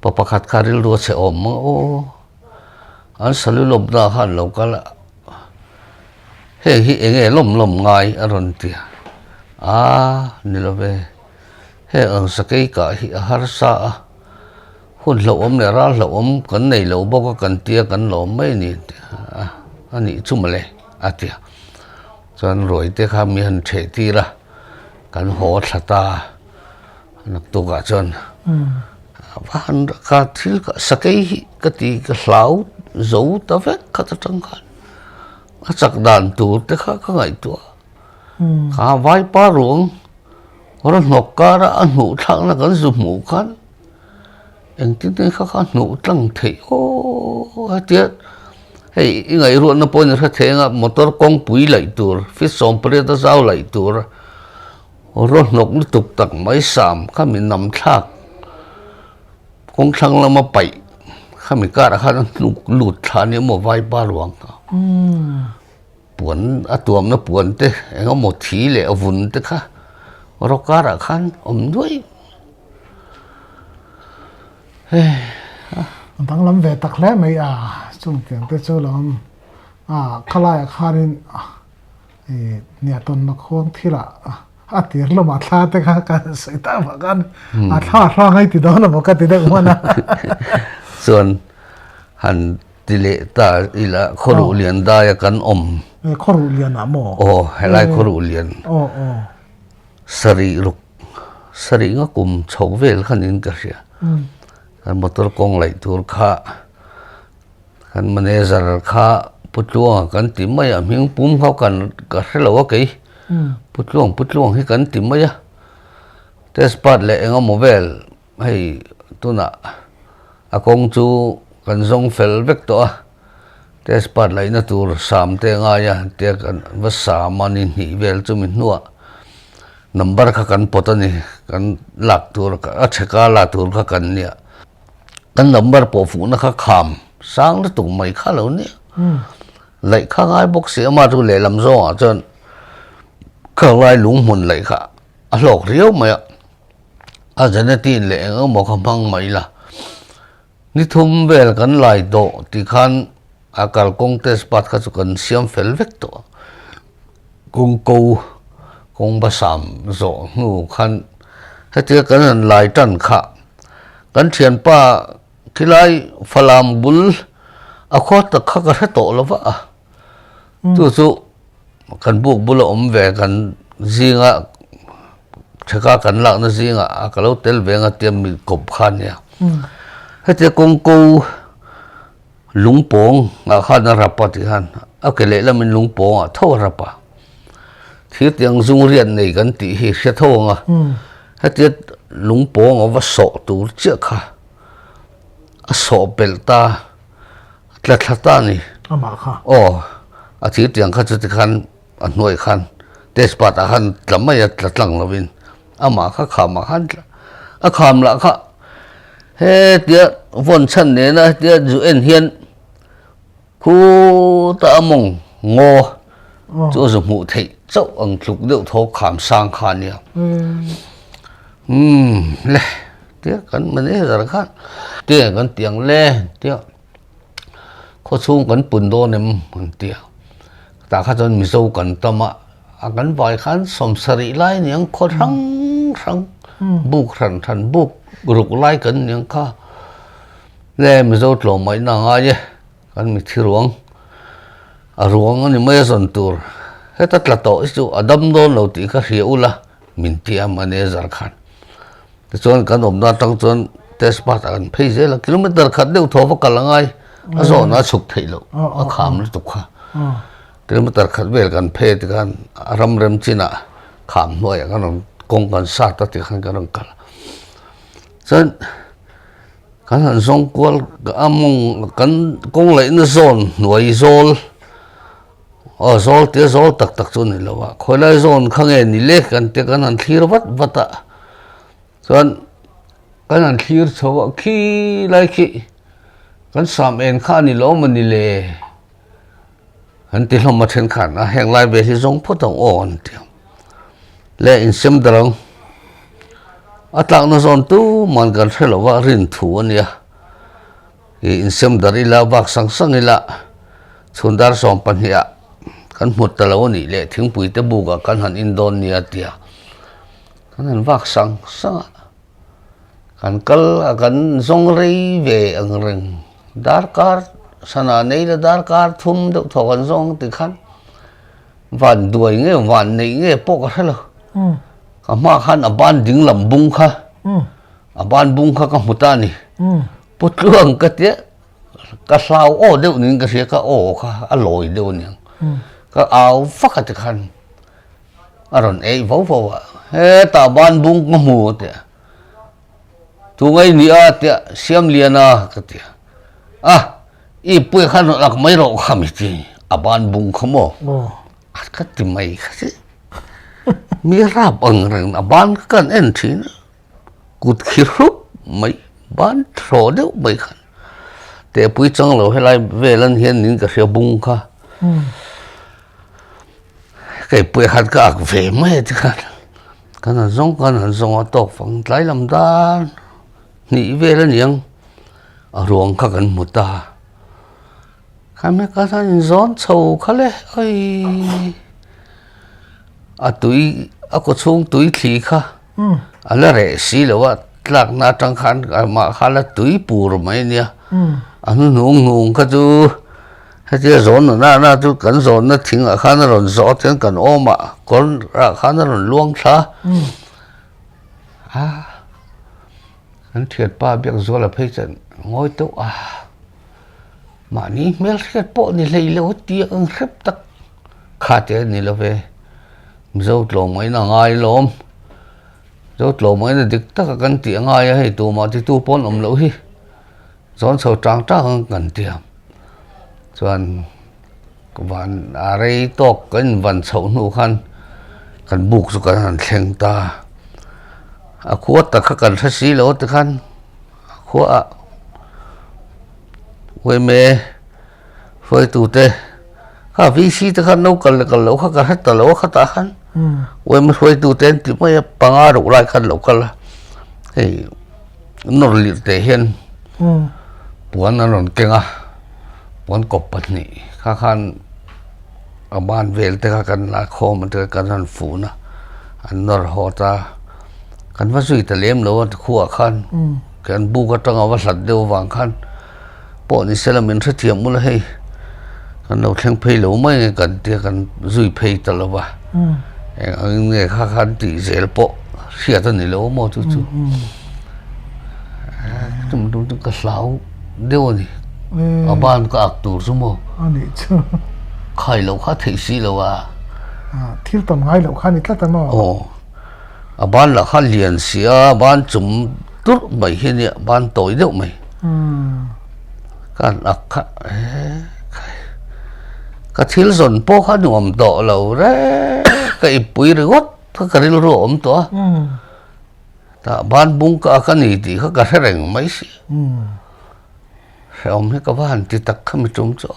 papa khat kharil ro che om o an salu lom da han lo kala he hi enge lom ngai aron tia ni lo ve he ang sakai ka hi har sa hun lo om le ra lo om kan nei lo bo ka kan tia kan lo mai ni ani chumale atia chan roi te kha mi han the ti ra kan ho thata nak tu ka chon van ka thil ka sakai ka ti ka hlau dấu ta vết các trăng khan chắc đàn tụ te khác các ngày tụ khá vai pa ruộng rồi ngọc cá ra ăn ngủ thang là cái dùng ngủ khan anh tin thấy khác ngủ trăng thấy ô tiết hey ngày ruộng nó bôi ra thế ngà motor công bụi lại tụ phía sông bơi ta giao lại tụ rồi ngọc nó tục tặng mấy sàm các mình nằm thác công thang là mà bảy kami kara khan lut thani mo vai pa ruang ka puan atuam na puan te enga mo thi le avun te kha ro kara khan om doi tang lam ve tak hle mai chung tiang te chu lam khalai khanin nia ton na khong thila tir lo ma thla te kha ka saita ba kan thla ngai ti do na mo ka ti de manaส่วนหันติเลตาอีละขรุเลียนได้กันอมขรุเลียนอะโมโอ้ให้ไล่ขรุเลียนสรีรุกสรีก็กลุ่มโฉวเวลขันนินกระเสียกันมอเตอร์กงไหลตัวข้ากันมันเอซาร์ข้าพุทธวงกันติมไม่อะมิงปุ่มเขากันกระเสียว่าไงพุทธวงให้กันติมไม่อะเทสปัดเลยเองก็โมเวลให้ตัวน่ะakong chu kan zong fel vek to te spat lai na tur sam te nga ya te kan va sam ani ni vel chu min nuwa number kha kan potani kan lak tur ka acheka la tur kha kan nia kan number po fu na kha kham sang la tung mai kha lo ni lai kha ngai box se ma tu le lam zo a chon kha lai lung mun lai kha a lok riau mai à giờ này tin lệ ở một khăm hăng mấy là ni thum về gần lại độ thì khan à cả công test bắt các cần xem phèn vết độ công câu công ba sam rồi nu khan hết tiệt cần lại trần khá cần thiền pa khi lại phalam bul à khó tất khắc cái tổ là vợ tu cần buộc bul om về cần gì ngã chắc cả cần lạc nó gì ngã cái lâu tel về ngã tiêm bị cọp khan nha hết tiệt công câu lung pong à khan nó rapa thì khan à cái lệ là mình lung pong à thâu rapa thì tiếng dung riêng này cần tí hi sẽ thâu à hết tiệt lung pong ở vắt sọ tu chưa khá sọ belta tlat ta ni ama kha à thì tiếng khá chút khan anh nuôi khan test pat khan làm mấy tlat lăng lovin ama khá kham khan à kham là khá hết tiệt vốn chân này na tiệt dù anh hiền khu ta mong ngô chỗ dùng mũ thị châu ông lục điệu thô khám sang khan nha lẽ tiếc cần mình ấy giờ khác tiếc cần tiếng lẽ tiếc có xuống cần bún đô nem mình tiếc ta khát cho mình sâu cần tâm à cần vài khán xóm sari lại những khó răng răng buộc răng buộc rục lại cần những kha lẽ mình sâu lỗ mấy nàng ai cần mình thi ruộng ruộng anh mới dọn tur hết tất là tổ chứ đâm đôn đầu tiên cái hiệu là mình tiêm anh ấy giờ khăn cho nên ông ta trong chọn test pass anh phải dễ là km khát đều thua vào cả là ngay rồi nó sụp thấy luôn khám nó tục khá km khát về gần phê thì kan ram rem china khám thôi kan công kan sát thì kan kan cả cho nên kan han song qual among kan công lấy nó zone nuôi zone zone thì zone tak tak cho nên là khối lại zone không nghe ni lệ kan thì kan han thir vắt à cho nên kan han thir cho khi lại khi kan sam en khan ni lo man ni le han ti lo ma then khan a heng lai be hi zong pho tong on ti le in sem darong atlang na zon tu man kan thelo wa rin thu ania in sem dar ila bak sang sang ila chundar som pan hiya kan mut talo ni le thing pui te bu ga kan han indon nia tia kan han bak sang sang kan kal kan zong rei ve ang reng dar kar sana nei la dar kar thum do thokan zong ti khan van duai nge van nei nge pok ka lo ka ma khan aban ding lam bung kha aban bung kha ka mutani putluang ka te ka sau o deuh nin ka sia ka o kha a loi deuh nin ka au fa ka ti khan aron ei vo vo he ta ban bung ka mu te tu ngai ni a te siam liana ka te i pui khan lak mai ro kham ti aban bung khamo ka ti mai kha si mi rap ang reng aban kan en thin kut khirup mai ban thro deuh mai khan te pui chang lo helai velan hian nin ka sia bung kha cái bữa hát cả về mấy thì cái nó giống tổ phẳng lái làm ta nghĩ về là niềng ở ruộng các gần một ta cái mấy cái thằng gión sầu khá lẽ ơi túi có chung túi thì khá là rẻ xí là vậy lạc na trăng khăn mà khá là túi bù rồi mấy nè nó nung cái chú hay chứ rốn na chú cần rốn nó thỉnh ở khán nó rốn gió tiếng cần ôm mà con ra khán nó rốn luông xa anh thiệt ba biết rồi là phải trận ngồi tụ mà ní mấy cái bộ này lấy lâu tiếng khép tắc khá tiếng này là về dâu lỗ mấy là ngay lôm dâu lỗ mấy là được tất cả cần tiếng ngay hay tụ mà thì tụ bốn ẩm lỗ hi rốn sầu trắng trắng cần tiếng chuan van arei tok kan van chho nu khan kan buk chu kan han thleng ta a khuat ta kha kan thasi lo te khan khua we me foi tu te kha vi si te khan no kal lo kha ka hat ta lo kha ta khan we me foi tu ten ti mai panga ro lai khan lo kal hey nor li te hian puan an ron kenga puan kop pahnih kha khan a ban vel te kha kan la khom te kan han fu na an nor hota kan va zui ta lem lo at khuwa khan kan bu ka tanga wa hlat deuh wang khan po ni selamin tha thiam mul hei kan lo thleng phei lo mai kan te kan zui phei ta lo wa ang nge kha khan ti zel po sia ta ni lo mo chu chu tum ka hlau deuh ni a ban ka ak tur chu mo ani chu khai lo kha thei si lo wa thil ton ngai lo khan itla ta no a ban la kha lian sia ban chum tur mai hi ni ban toi deuh mai kan ak kha ka thil zon po kha nuam do lo re ka ipui ringot ka ril ro om to ta ban bung ka ni ti ka reng mai si om he ka van ti tak kham chum cho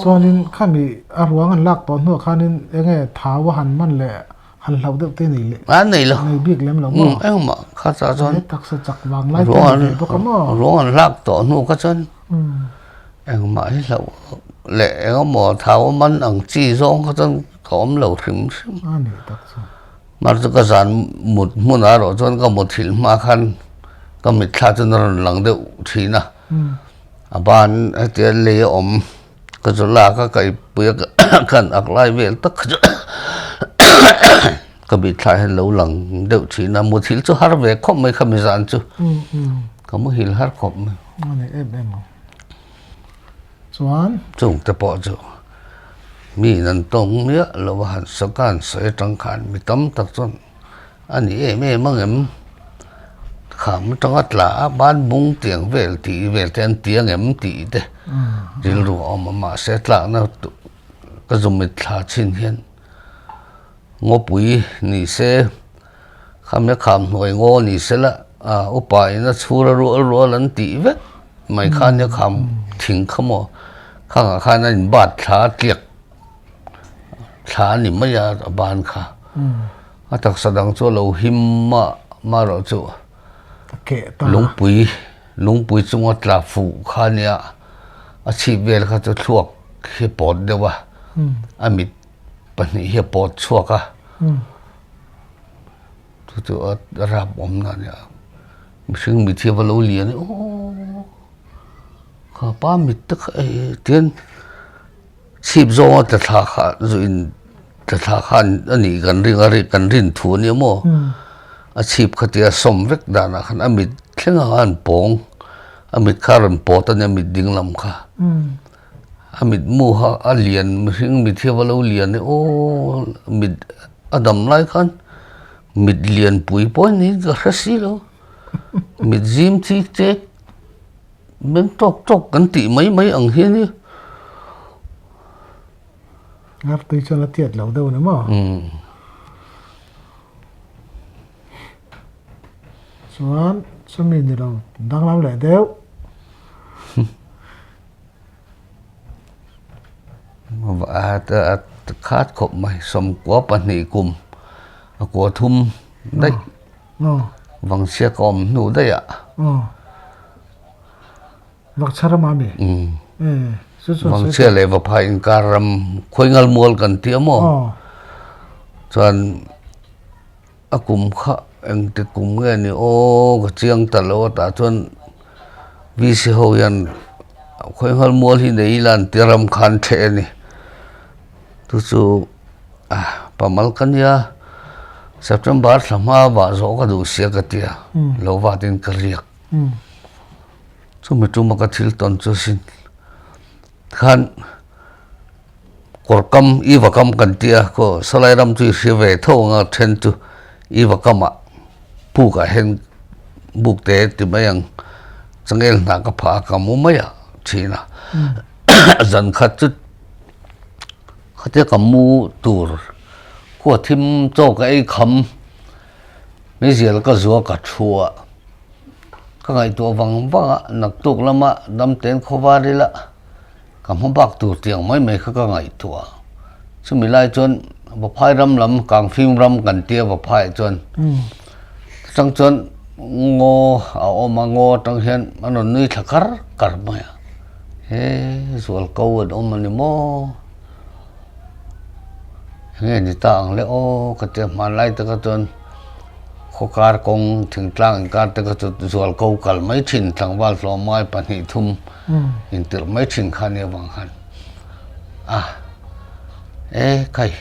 chuanin khami a ruang an lak ton hu khanin enge thawa han man le han hlau deuh te nei le nei lo nei bik lem lo mo eng ma kha cha chon tak sa chak wang lai te ko mo ro an lak to nu ka chon eng ma hi lo le eng mo thawa man ang chi zong ka chon kom lo thim ani tak chu mar ka zan mut mun a ro chon ka mut thil ma khan ka mit tha chon ron lang deuh thina a ban te le om ka zo la ka kai pu kan ak lai vel tak ka bi thai hen lo lang deuh thina mu thil chu har ve khom mai kham zan chu ka mu hil har khom ani em chuan chung te po chu mi nan tong mia lo han sakan sai tang khan mi tam tak chon ani mang em kham tang atla ban bung tiang vel ti vel ten tiang em ti te ril ru om ma se tla na ka zum mit thla chin hian ngo pui ni se kham noi ngo ni se la upai na chura ru lan ti ve mai khan ya kham thing khamo khan in bat thla tiak thla ni ma ya ban kha atak sadang chu lo him ma ro chu ke ta lung pui chunga tla fu khania a chi vel kha chu thuak he pot dewa amit pani he pot chuaka tu rap om na ya mishing mi thia lo lian kha pa mit tak ten chip zo ta tha kha zuin ta tha khan ani kan rin thu ni mo a chip khatia som vek dana khan amit thlenga an pong amit kharan pot an amit dinglam kha amit mu ha alian mihring mi thia lo lian mit adam lai khan mit lian pui poi ni ga rasi lo mit zim chi che men tok kan ti mai ang hian ni ngar tui chon la tiat lo deuh na mo chuan chumi ni lo dang lam le deuh và khát khop mai som quá pani kum a ko thum dai vang sia kom nu dai a vak chara ma mi vang sia le va phai karam khoi ngal mol kan ti mo chuan a kum kha ang te kum nge ni ga chiang ta lo ta chuan vi si ho yan khoi ngal mol hi nei lan tiram khan the ni tu chu pamal kanya September sama ba zo ka du sia ka tia lo wa tin ka riak chu mi tu ma ka thil ton chu sin khan korkam I wakam kan tia ko salai ram chu si ve tho nga then tu I wakama pu ka hen buk te ti mayang changel na ka pha ka mu maya thina zan khat chu khate ka mu tur ko thim cho ka ai kham ni zel ka zo ka thua ka ngai to wang nak tuk lama dam ten khowa rila ka hmbak tur tiang mai kha ka ngai tua chumi lai chon ba phai ram lam kang phim ram kan tia ba phai chon chang chon ngô áo mà ngô trong hiện mà nó nuôi thắc cар mày he rồi câu ở mà ni mo nghe ni tang le o cái tiệm mà lại tới cái tuần khó car công thỉnh trang car tới cái tuần rồi câu cal mấy chín thằng vào lo mai pan hi thum in tự mấy chín khăn này bằng khăn cái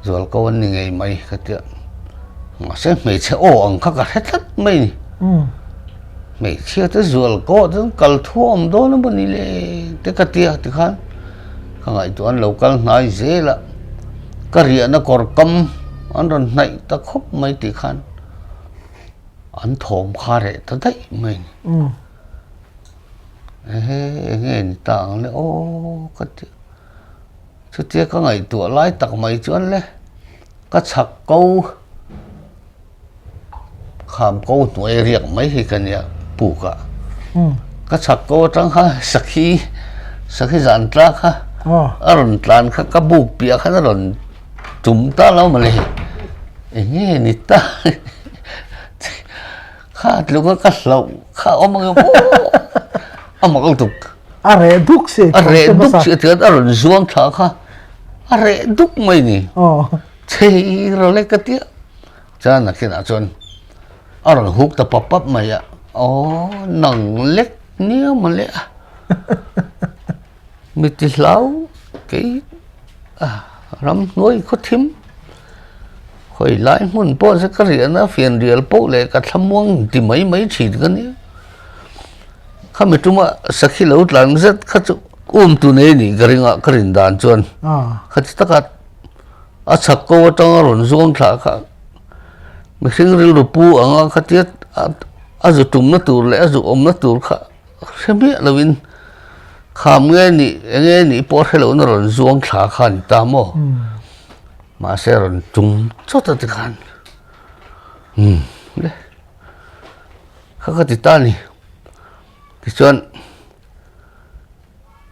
rồi câu anh ngày mấy cái tiệm mà sẽ mấy sẽ ông các cái hết mấy mấy chia tới rồi câu tới cal thuông đó nó bên này le tới cái tiệm thì khăn cái ngày tuần lâu cal nói dễ là cái riêng nó còn cầm anh rồi này ta khóc mấy tí khăn anh thòm khá rẻ ta thấy mình nghe người ta nói ô cái chứ tiếc cái ngày tuổi lái tặng mấy chuyện lên cái sạc câu khám câu tuổi riêng mấy thì cần nhà bù cả cái sạc câu trắng ha sạc khi dàn trác ha ở rồi tràn cái bù bia cái nó rồi chúng ta lâu mà này nghe người ta khá lúc có cắt lậu khá ôm mà câu tục are duk se thì ở rồi zuang thở khá are duk mấy nè thì rồi lấy cái tiếc cho nên khi nào chọn ở rồi hút tập bắp mày ạ nằng lết nhớ mà lẽ mình thì lâu cái rắm nuôi có thím hồi lại muốn bỏ ra cái gì nó phiền điều bỏ lại cả thăm muông thì mấy chỉ cái này không biết chúng mà sau khi lâu làm rất khát tụi này nè cái rình đàn chuan khát tất cả sạc cô trong rồi zuông thả cả mình sinh ra rồi pu ở khát tiết rồi chúng nó tụt lại rồi nó tụt cả xem biết là mình khám nghe nị bỏ hết lâu nó rồi zuông thả khăn ta mò mà sẽ rồi chúng cho ta được ăn đấy khác cái ta này thì chuyện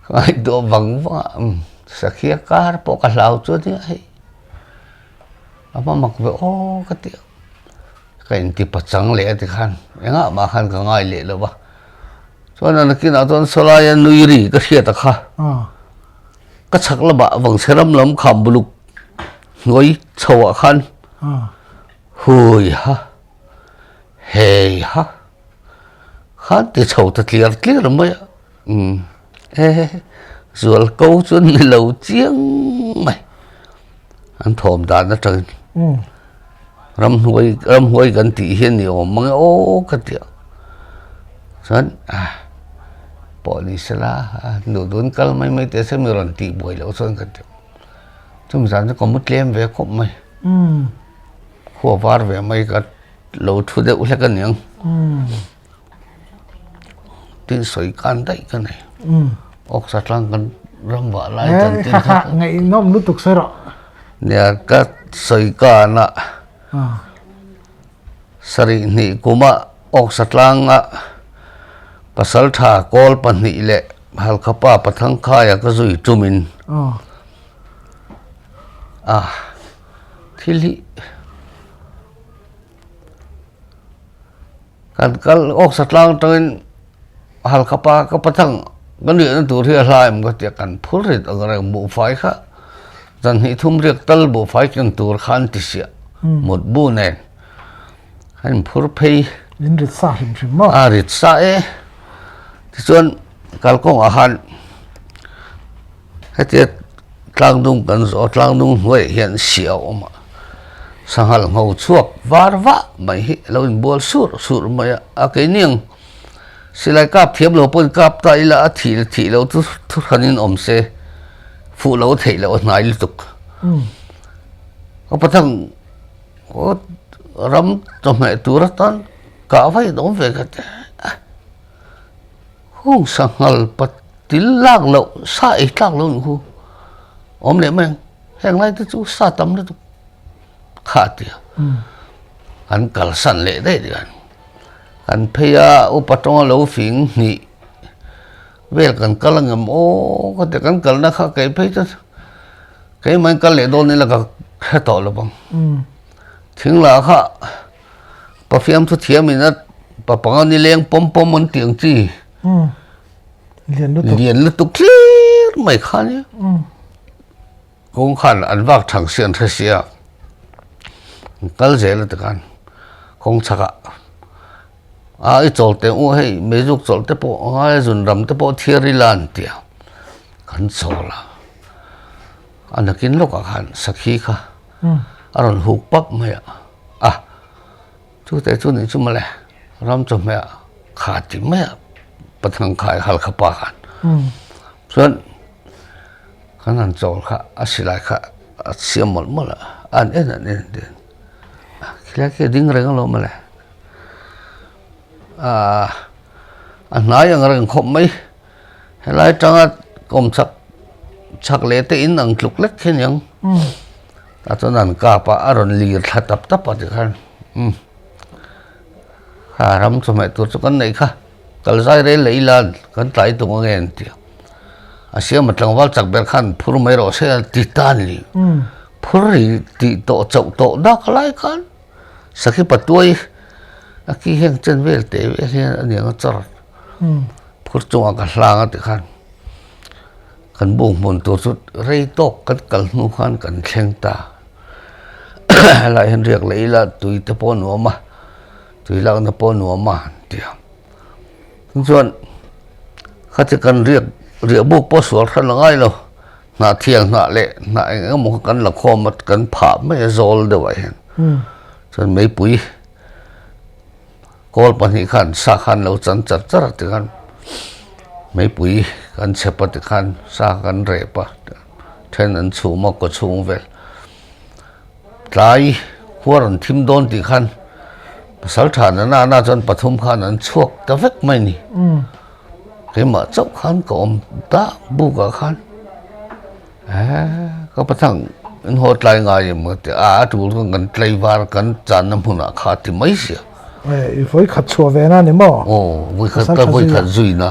cái đồ vắng vắng sẽ khi cá bỏ cả lao cho thế ấy mà mặc về cái tiệm cái tiệm bát trắng lẻ thì khăn ngã mà khăn cả ngày lẻ rồi ba cho nên là khi nào tôi soi lại nuôi gì cái gì ta khá cái chắc là bạn vẫn sẽ lắm khám bục ngồi sầu khăn hùi ha hề ha khăn thì sầu thật liệt rồi mấy rồi câu chuyện lâu chiếng mày anh thòm đàn nó trời râm huôi gần tỷ hiên nhiều mà cái tiệm sân bỏ đi xe lá nửa đốn cal mấy té xem người lần tỷ buổi lâu sân cái tiệm chúng ta có một lem về cọp mày khua var về mày cái lâu thu đậu là cái niềng tin soi can đấy cái này ốc sạt lang cái râm vợ lại chân tin khác ngày nó nút tục soi rõ nè cái soi can à sari nị kuma ốc sạt lang à pasal tha kol pan nị lệ hal khapa pathang khaya cái rồi chumin thili kan ốc sạt lang trên hal khapa cái pathang cái này nó tụt ra lại một cái kan phun rít ở cái bộ phái khác dần hị thum riêng tal bộ phái kan tụt khan tì xịa một bu nè kan phun pay in rít sa hình mà rít sa thì chuyện kalau kong ahan cái tlang dung kan zo tlang dung huệ hiện xiao mà sang hal ngầu chuộc var vã mày hi lâu in bol sur mày cái nieng silai kap thiam lo pon kap tai la thi lo tu khanin omse fu lo thei lo nai lutuk có pathang có ram to me turatan ka vai dom ve ka hung sang hal pat til lak lo sai lak lo hu om le mang hang lai tu chu sa tam tu kha tia an kal san le dei dian kan phia upatong lo phing ni vel kan kalangam ko te kan kal na kha kai phei ta kai man kal le don ni la ka kha to lo bang thing la kha pa fiam thu thiam in pa pang ni leng pom pom mon tiang chi liền lu tu clear mai khan kong khan an wak thang sian tha sia kal zel ta kan kong chaka ai chol te u hei me juk chol te po ai zun ram te po thiari lan tia kan chola anakin loka khan sakhi kha aron huk pap maya chu te chu ni chu male ram chu maya kha ti maya pathang khai hal kha pa khan chuan khanan chol kha asilai kha siam mol mola an en den khila ke ding reng lo male an nai ang reng khom mai helai tanga kom chak le te in ang tluk lek khen yang ta cho nan ka pa aron lir tha tap tap pa de khan ram chu mai tur chu kan nei kha kal zai re leilan kan tai tu ngen ti asia matlang wal chak ber khan phur mai ro se ti tan li phuri ti to chau to da khlai khan sakhi patui aki heng chen vel te ve hian aniang char phur chunga ka hlang ti khan kan bung mon tur chu rei tok kan kal nu khan kan thleng ta lai hen riak leila tui te pon no ma tui lang na pon no ma ti chuan khati kan riak bu po sual khan langai lo na thiang na le na eng mo kan la khomat kan pha me zol de wa hen chuan mei pui kol pani khan sa khan lo chan char char ti khan mei pui kan chepa ti khan sa kan re pa then an chu ma ko chung vel tlai khuaran thim don ti khan pasal than na chon pathum khan an chuak ta vek mai ni ke ma chau khan ko om ta bu ka khan ka pathang in hot lai ngai mo te tu kan tlai war kan chan na huna kha ti mai sia voi khat chua ve na ni mo voi khat ta voi khat zui na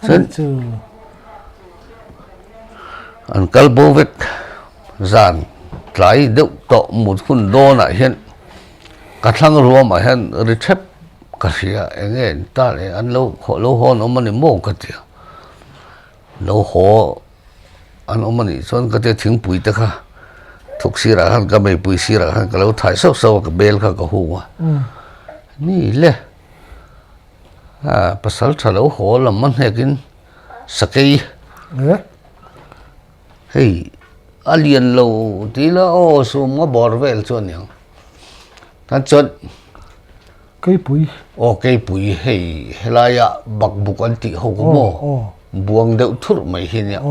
sen an kal bo vek zan tlai deuh to mut hun do na hian ka thlang ruam a hian ri thep ka ria engen ta le an lo hon omani mo ka tia lo ho an omani chon ka te thing pui ta kha thuk sira han ka mei pui sira han ka lo thai so ka bel kha ka huwa ni le pasal thalo ho lam man hekin sakei hei alien lo ti la o su mo borvel chon yang tan chon cây pui hei helaya bak bukan ti ho ko mo buang deuh thur mai hin ya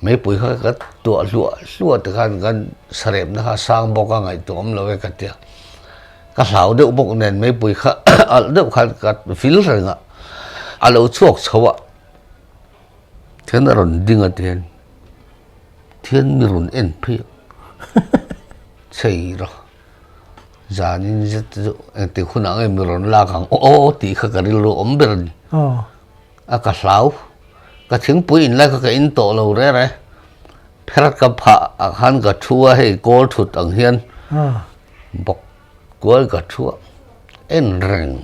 mấy bụi hơi cái tua lụa từ kan sarem na ha sang boka ngai tom lo ka tia ka hlau deuh bok nen mấy bụi kha al deuh khan ka fil renga alo chuak chawa then ron ding a thiên mi run en phi chei ro zanin zet te khuna ngai mi ron la kang o ti kha ka ril ro om ber ni a ka hlau ka thing pui in la ka in to lo re pherat ka pha han ka thua hei kol thut ang hian bok kol ka thua en reng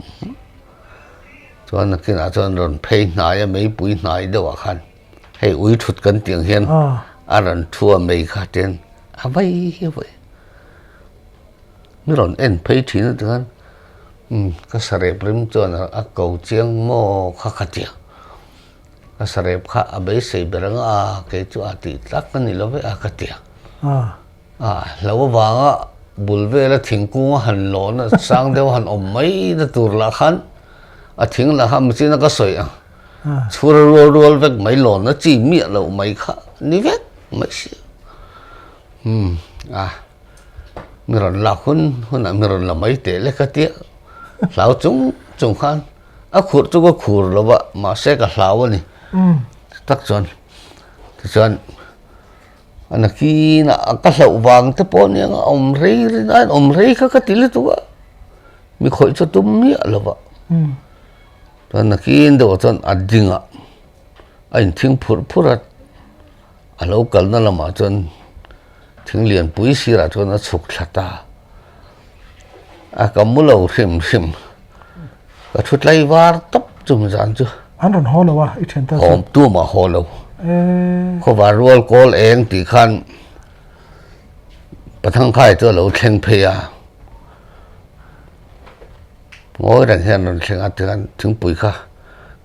chuan kin a chuan ron phei hnai a mei pui hnai dewa khan hei ui thut kan tiang hian a ran thua mei kha ten a vai mi ron en phei thina tan ka sare prim chuan a ko chiang mo kha khatia ka sarep kha abe sei berang ke chu ati tlak ni love akatia lo wanga bulve la thingkung han lo na sang deu han om mai da tur la khan a thing la ham china ka soi chura rol vek mai lo na chi mi lo mai kha ni vek mai si mi ron la hun mi ron la mai te le ka tia lao chung khan a khur chu ko khur lo ba ma se ka hlau ni tak chon anaki na ka hlau wang te pon yang om rei ka til tu mi khoi chu tum mi lo ba anaki ndo chon adinga ain thing phurat alo kal na lama chon thing lian pui sira chon a chuk thlata cầm mũ lâu xìm xìm cái chút lấy var tấp chung dàn chứ anh còn hồ lâu à ít chuyện ta hòm tua mà hồ lâu ê có vào ruột call em thì khăn bắt thằng khai cho lâu khen phê à ngồi đằng hen rồi khen ăn tiếng bụi khá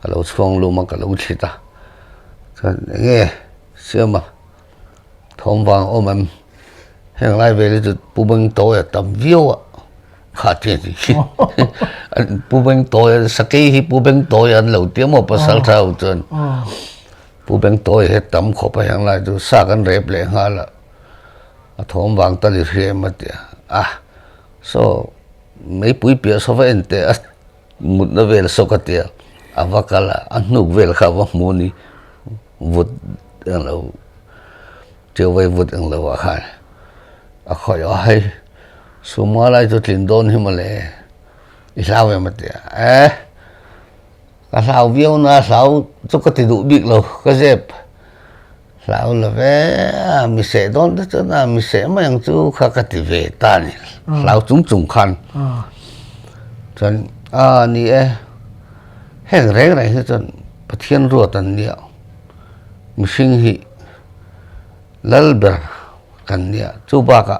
cái lâu phong luôn mà cái lâu chết ta nghe xưa mà thom vàng ôm em hẹn lại về thì bố bên tôi tầm viêu ạ khá tiền gì bố bên tôi sắc cái bố bên tôi ăn lâu tiếng một bữa sáng sau chân bố bên tôi hết tầm khổ phải hẹn lại tôi xa cái rẹp lại hà là thom vàng ta đi xem mà tiệt so mấy buổi bia so với anh tiệt một nó về là so cái tiệt vác là anh nục về là khá vác mua đi vụt ăn lâu chiều về vụt ăn lâu à khỏi ai số mua lại cho tiền đồn thì mà lẽ sao vậy mà tiệt cái sao viêu na sao cho cái tiền đủ bịt lâu cái dẹp sao là về mình sẽ đón đó cho nên mình sẽ mà những chú khác cái tiền về ta này sao chúng khăn cho ni hẹn rẽ này hết cho bắt thiên ruột tận liệu mình sinh hi lal ber kan nia chu ba ka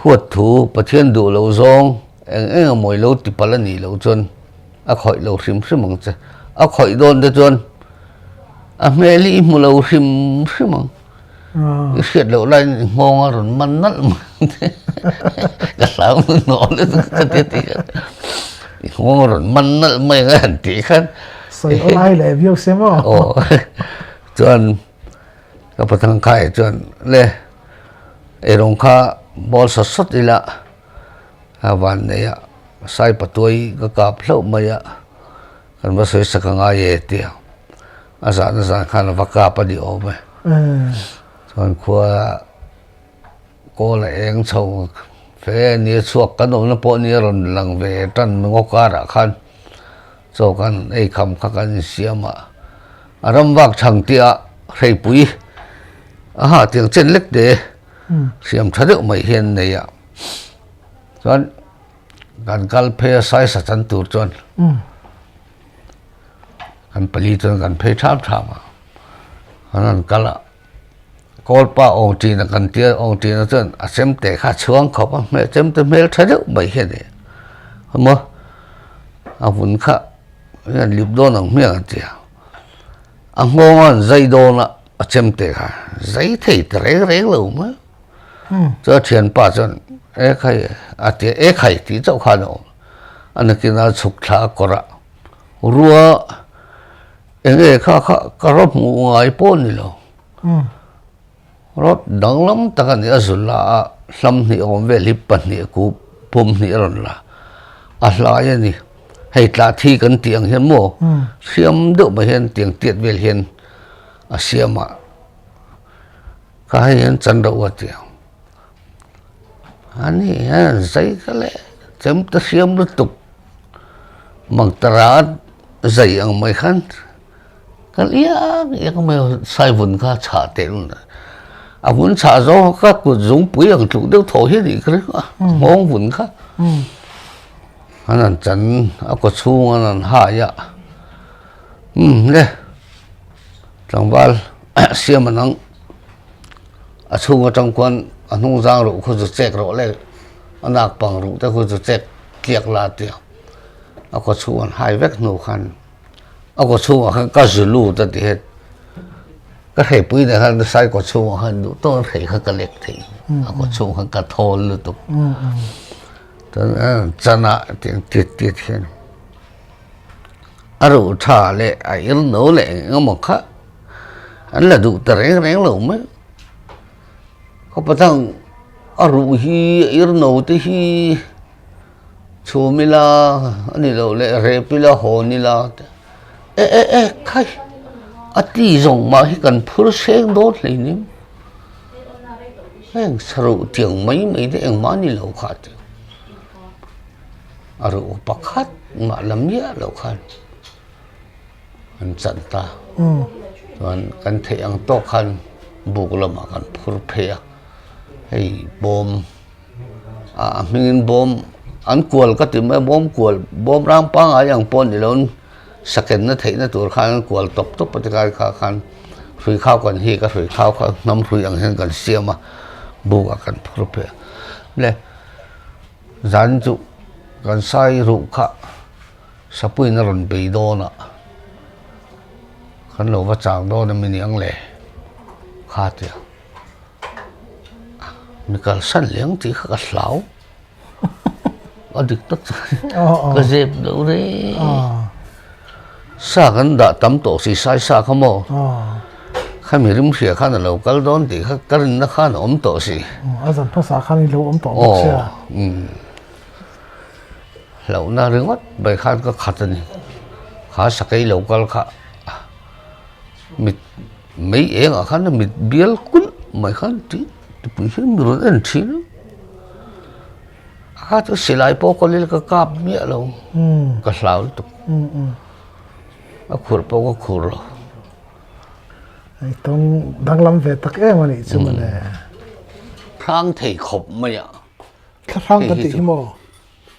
huat thu pathian du lo zong eng moi lo ti palani lo chon khoi lo sim mang che khoi don de chon meli mu lo sim mang siết lo lai ngong ron man nal ka sao no le ka ti ngong ron man nal mai ngan ti khan soi online le view xem mà chon cái bắt thằng khai chọn le rong kha bol sốt đi la van này sai bắt tôi cái cặp lâu mày kan bác sĩ sẽ càng ai vậy tiệt sản khăn vác cặp đi ôm mày chọn qua cô lại anh sầu phải nia suộc cái đồ nó bỏ nia rồi lằng về trần ngọc cả đã khăn cho kan ai khăm khắc kan xiêm mà ram vác chẳng tiệt hay bụi tiếng trên lệch để xem thật được mấy hiện này ạ cho gan cal phe sai sát chân tur chọn gan pali chọn gan phe chạm mà gan cal call pa ông chị là gan tia ông chị là chọn xem để khát xuống khóc mà xem tới mấy thật được mấy hiện này mà vốn khá liệp đôn ông miệng chị ngon dây đôn ạ xem để khá giấy thì rẽ lâu mà cho tiền ba chân khai tiền khai thì cháu khai nó anh kia nó sụt thả cora rùa cái cái rốt ngủ ngay bốn đi lo rốt đắng lắm ta cái này rồi là lâm thì ông về lip bẩn thì cú bùm thì rồi là lại này hay là thi cần tiền hiện mua xem được mà hiện tiền tiệt về hiện xem mà cái hiện chân đầu tiền anh ấy giấy cái lẽ chấm ta xem liên tục bằng tờ giấy ở mấy khăn cái lẽ không phải sai vốn cả trả tiền rồi vốn trả do các cuộc giống bưởi ở chỗ đều thổi hết đi cái đó ngon vốn cả anh là chân có xu anh là hại ạ nè trong val xem mà nắng xu ở trong quân anh không giang rồi không được check rồi lấy anh nạc bằng rồi ta không được check kiệt là tiền anh có xu anh hai vết nổ khăn anh có xu anh có dữ lù ta thì hết cái hệ bưởi này anh sai có xu anh đủ tôi thấy cái lệch thì anh có xu anh cả thô liên tục chân à tiền tiệt hiện anh rồi trả lại anh nấu lại ngon mà khác anh là đủ tờ rén lủng mấy có bắt thằng rồi hi nấu thì hi chua mi la anh đi đâu lại rep la hồ ni la khai tí dùng mà hi cần phun sáng đốt lại nín anh sầu tiếng mấy thế anh má ni lâu khát rồi bạc khát mà làm nhẹ lâu khát anh chặn ta còn kan thấy anh to khăn buộc là mà kan phur phê hay bom mình bom an kual ka ti me bom kual bom rang pang a yang pon ni lon second na thei na tur khan kual top top pati ka khan rui khao kan hi ka rui khao ka nam rui ang hen kan siama bu ka kan phrupe le zan chu kan sai ru kha sapui na ron be do na kan lo wa chang do na mi ni ang le kha tia mi kal san leng ti kha slau adik tất cái dẹp đâu đấy sa gần đã tắm tổ xì sai sa không mò khai mi rim xìa khai là lâu cái đón thì cái nó khai là ốm tổ xì dần phát sa khai lâu ốm tổ xìa lâu na riêng mất bài khai cái khát này khai sa cái lâu cái khai mít mấy em ở khai nó mít biếl cún mày khai tí bị cái mít rồi ăn chín tu silai pokok lil ke kap ni lo ke slau tu akur pokok kur ai tong dang lam ve tak em ani chu mane phang thei khop ma ya phang ka ti mo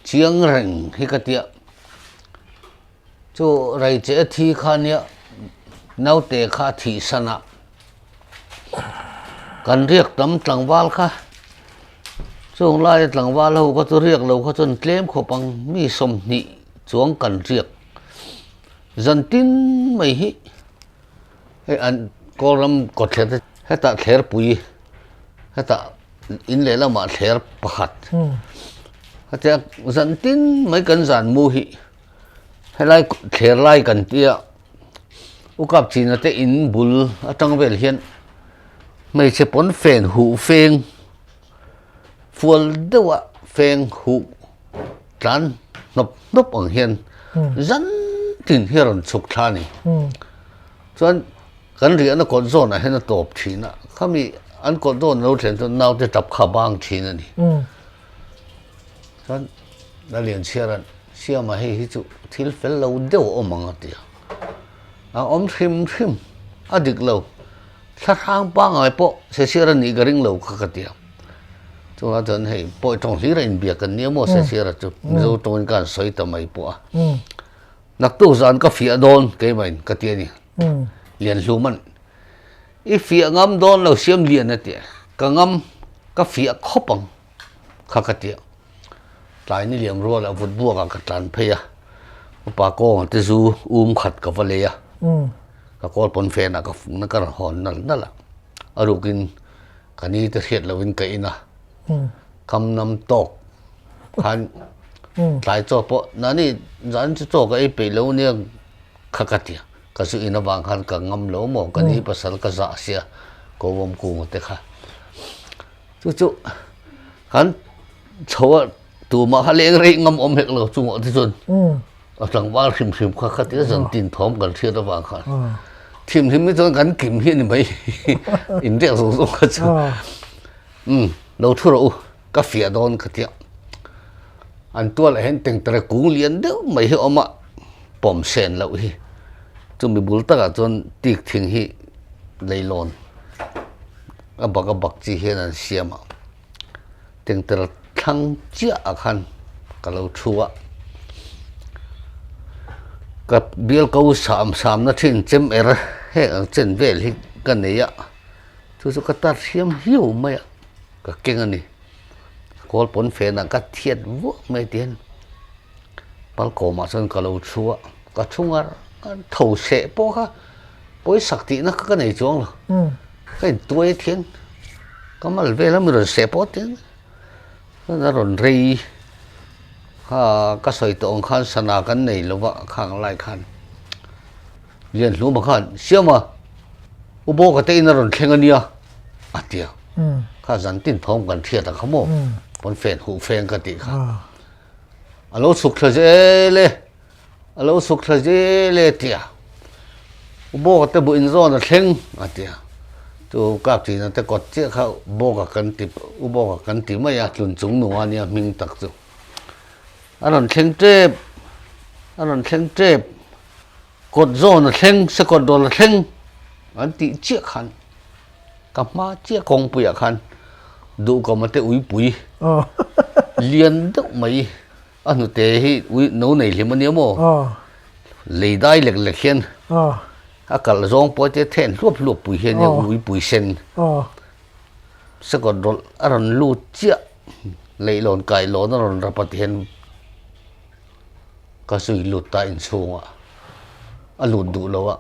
chiang reng hi ka tia chu rai che thi khan ya nau te kha thi sana kan riek tam tlang wal kha chuang lai tlang wa lo ko chu riek lo kho chon tlem kho pang mi som ni chuang kan riek zan tin mai hi he an koram ko thlet he ta thler pui he ta in le la ma thler pakhat ha ta zan tin mai kan zan mu hi he lai thler lai kan tia u kap chin te in bul atang vel hian mai che pon fen hu feng full dewa feng hu tran nop nop ang hian zan tin hiron chuk thani chuan kan ri an kon zon a hen top thina khami an kon don lo thlen to naw te tap kha bang thina ni chuan da lian chiaran siama hi chu thil fel lo deuh omanga tia a om thrim thrim adik lo thlang pa ngai po se siaran ni garing lo kha ka tia chúng ta thấy hay bội trong lý ra việc cần nhiều mua xe là chụp dấu trong cái sợi tầm ấy bỏ nặc tu gian cái phía đôn cái mình cái tiền này liền lưu mình ít phía ngâm đôn là xiêm liền này tiền cái ngâm cái phía khóc bằng khắc cái tiền lại ní liền rồi là vượt bua cái tàn phê à bà con thì du khát cái vật lệ à cái con bồn phèn là cái phụng nó cái hòn nó là ở đâu cái này thì thiệt là bên cái na cầm nắm tóc khăn lại cho bộ nãy này dẫn cho cái bể lâu nè khắc cái tiền cái sự in vàng khăn cái ngâm lâu mỏ cái này bắt sẵn cái giả xia có vòng cung một cái chú khăn chỗ tụ mà khăn lên rồi ngâm ôm hết lâu chú ngọ thế rồi ở trong vàng phim khắc cái tiền dần tin thóm cái thiệt vàng khăn phim mới cho gắn kìm hiện mấy in đẹp rồi cái chú lâu thu rồi cái phía đón cái tiệm anh tua lại hiện tình trời cú liền đó mấy hiệu mà bom sen lâu hi chúng mình bul tất cả chọn tiệc thình hi lấy lon cái bạc chỉ hiện là xem mà tình trời thăng chia khăn cái lâu chua cái bill câu sàm nó trên chấm er hay ở trên về thì cái này á chú cái ta xem hiểu mấy cái kinh này có bốn phe là cái thiệt vô mấy tiền bao cổ mà sơn cái lâu chua cái chung á thầu sẽ bố ha bố sắc tí nó cái này chuông rồi cái tuổi thiên cái mà về là mình rồi sẽ bố tiền nó rồi rì cái sợi tông khăn sanh cái này là vợ khang lại khăn liền lúc mà khăn xíu mà u bố cái tên nó rồi khen anh nhá à tiệt khá dần tin thongกันthiệt là không mò bốn phen hủ phen cái gì khá alo suk thà dễ lệ tiệt u bố cái tên bụi gió nó khen à tiệt tu các chị nó ta có chiếc khâu bố cái cắn tịp u bố cái cắn tịp mấy à chuẩn chúng nó anh em mình tắc rồi anh khen trép cột gió nó khen sẽ cột đồ nó khen anh tị chiếc khăn cầm má chiếc con bụi khăn đủ có một cái úi bụi liền đúc mấy anh nu te hi ui nấu này thì mình nhớ mò lấy đai lệch lệch hiền à cả là rong bò te then luộc bùi hiền nhau ui bùi sen sẽ còn rồi anh lu chia lấy lon cài lon nó lon rapat hiền cái suy lụt tại in xuống à lụt đủ lâu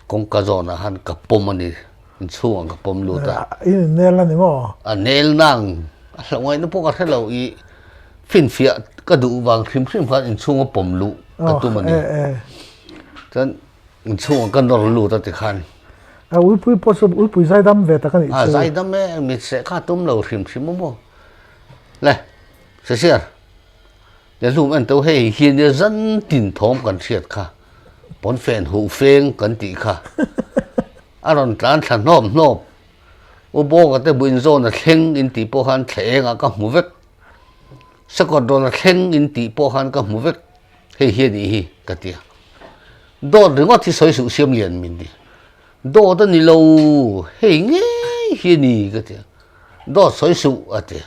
con cá giòn à han cặp bom anh đi in xuống cặp bom lụt in nel là gì mò nel nang là ngoài nó bốc cái lâu y phiền phiền cái đủ vàng phim phim phát in xuống bom lụt cái tụi mình chân in xuống cái nó lụt tại khan ui pui dai đâm về ta cái này dai đâm ấy mình sẽ khá tôm lâu phim phim mò này sẽ để lúc anh tôi hay hiện giờ dân tin thom cần thiệt cả bọn phèn hữu phèn cần tị cả anh còn tràn nôm ô bố cái tên bùn rôn là khen in tị bố han thế ngã các mũ vết sao còn đó là khen in tị bố han các mũ vết hay hiện đi cái tiệt đó đừng có thì soi sự xiêm liền mình đi đó đó ni lâu hay nghe hiện đi cái tiệt đó soi sự à tiệt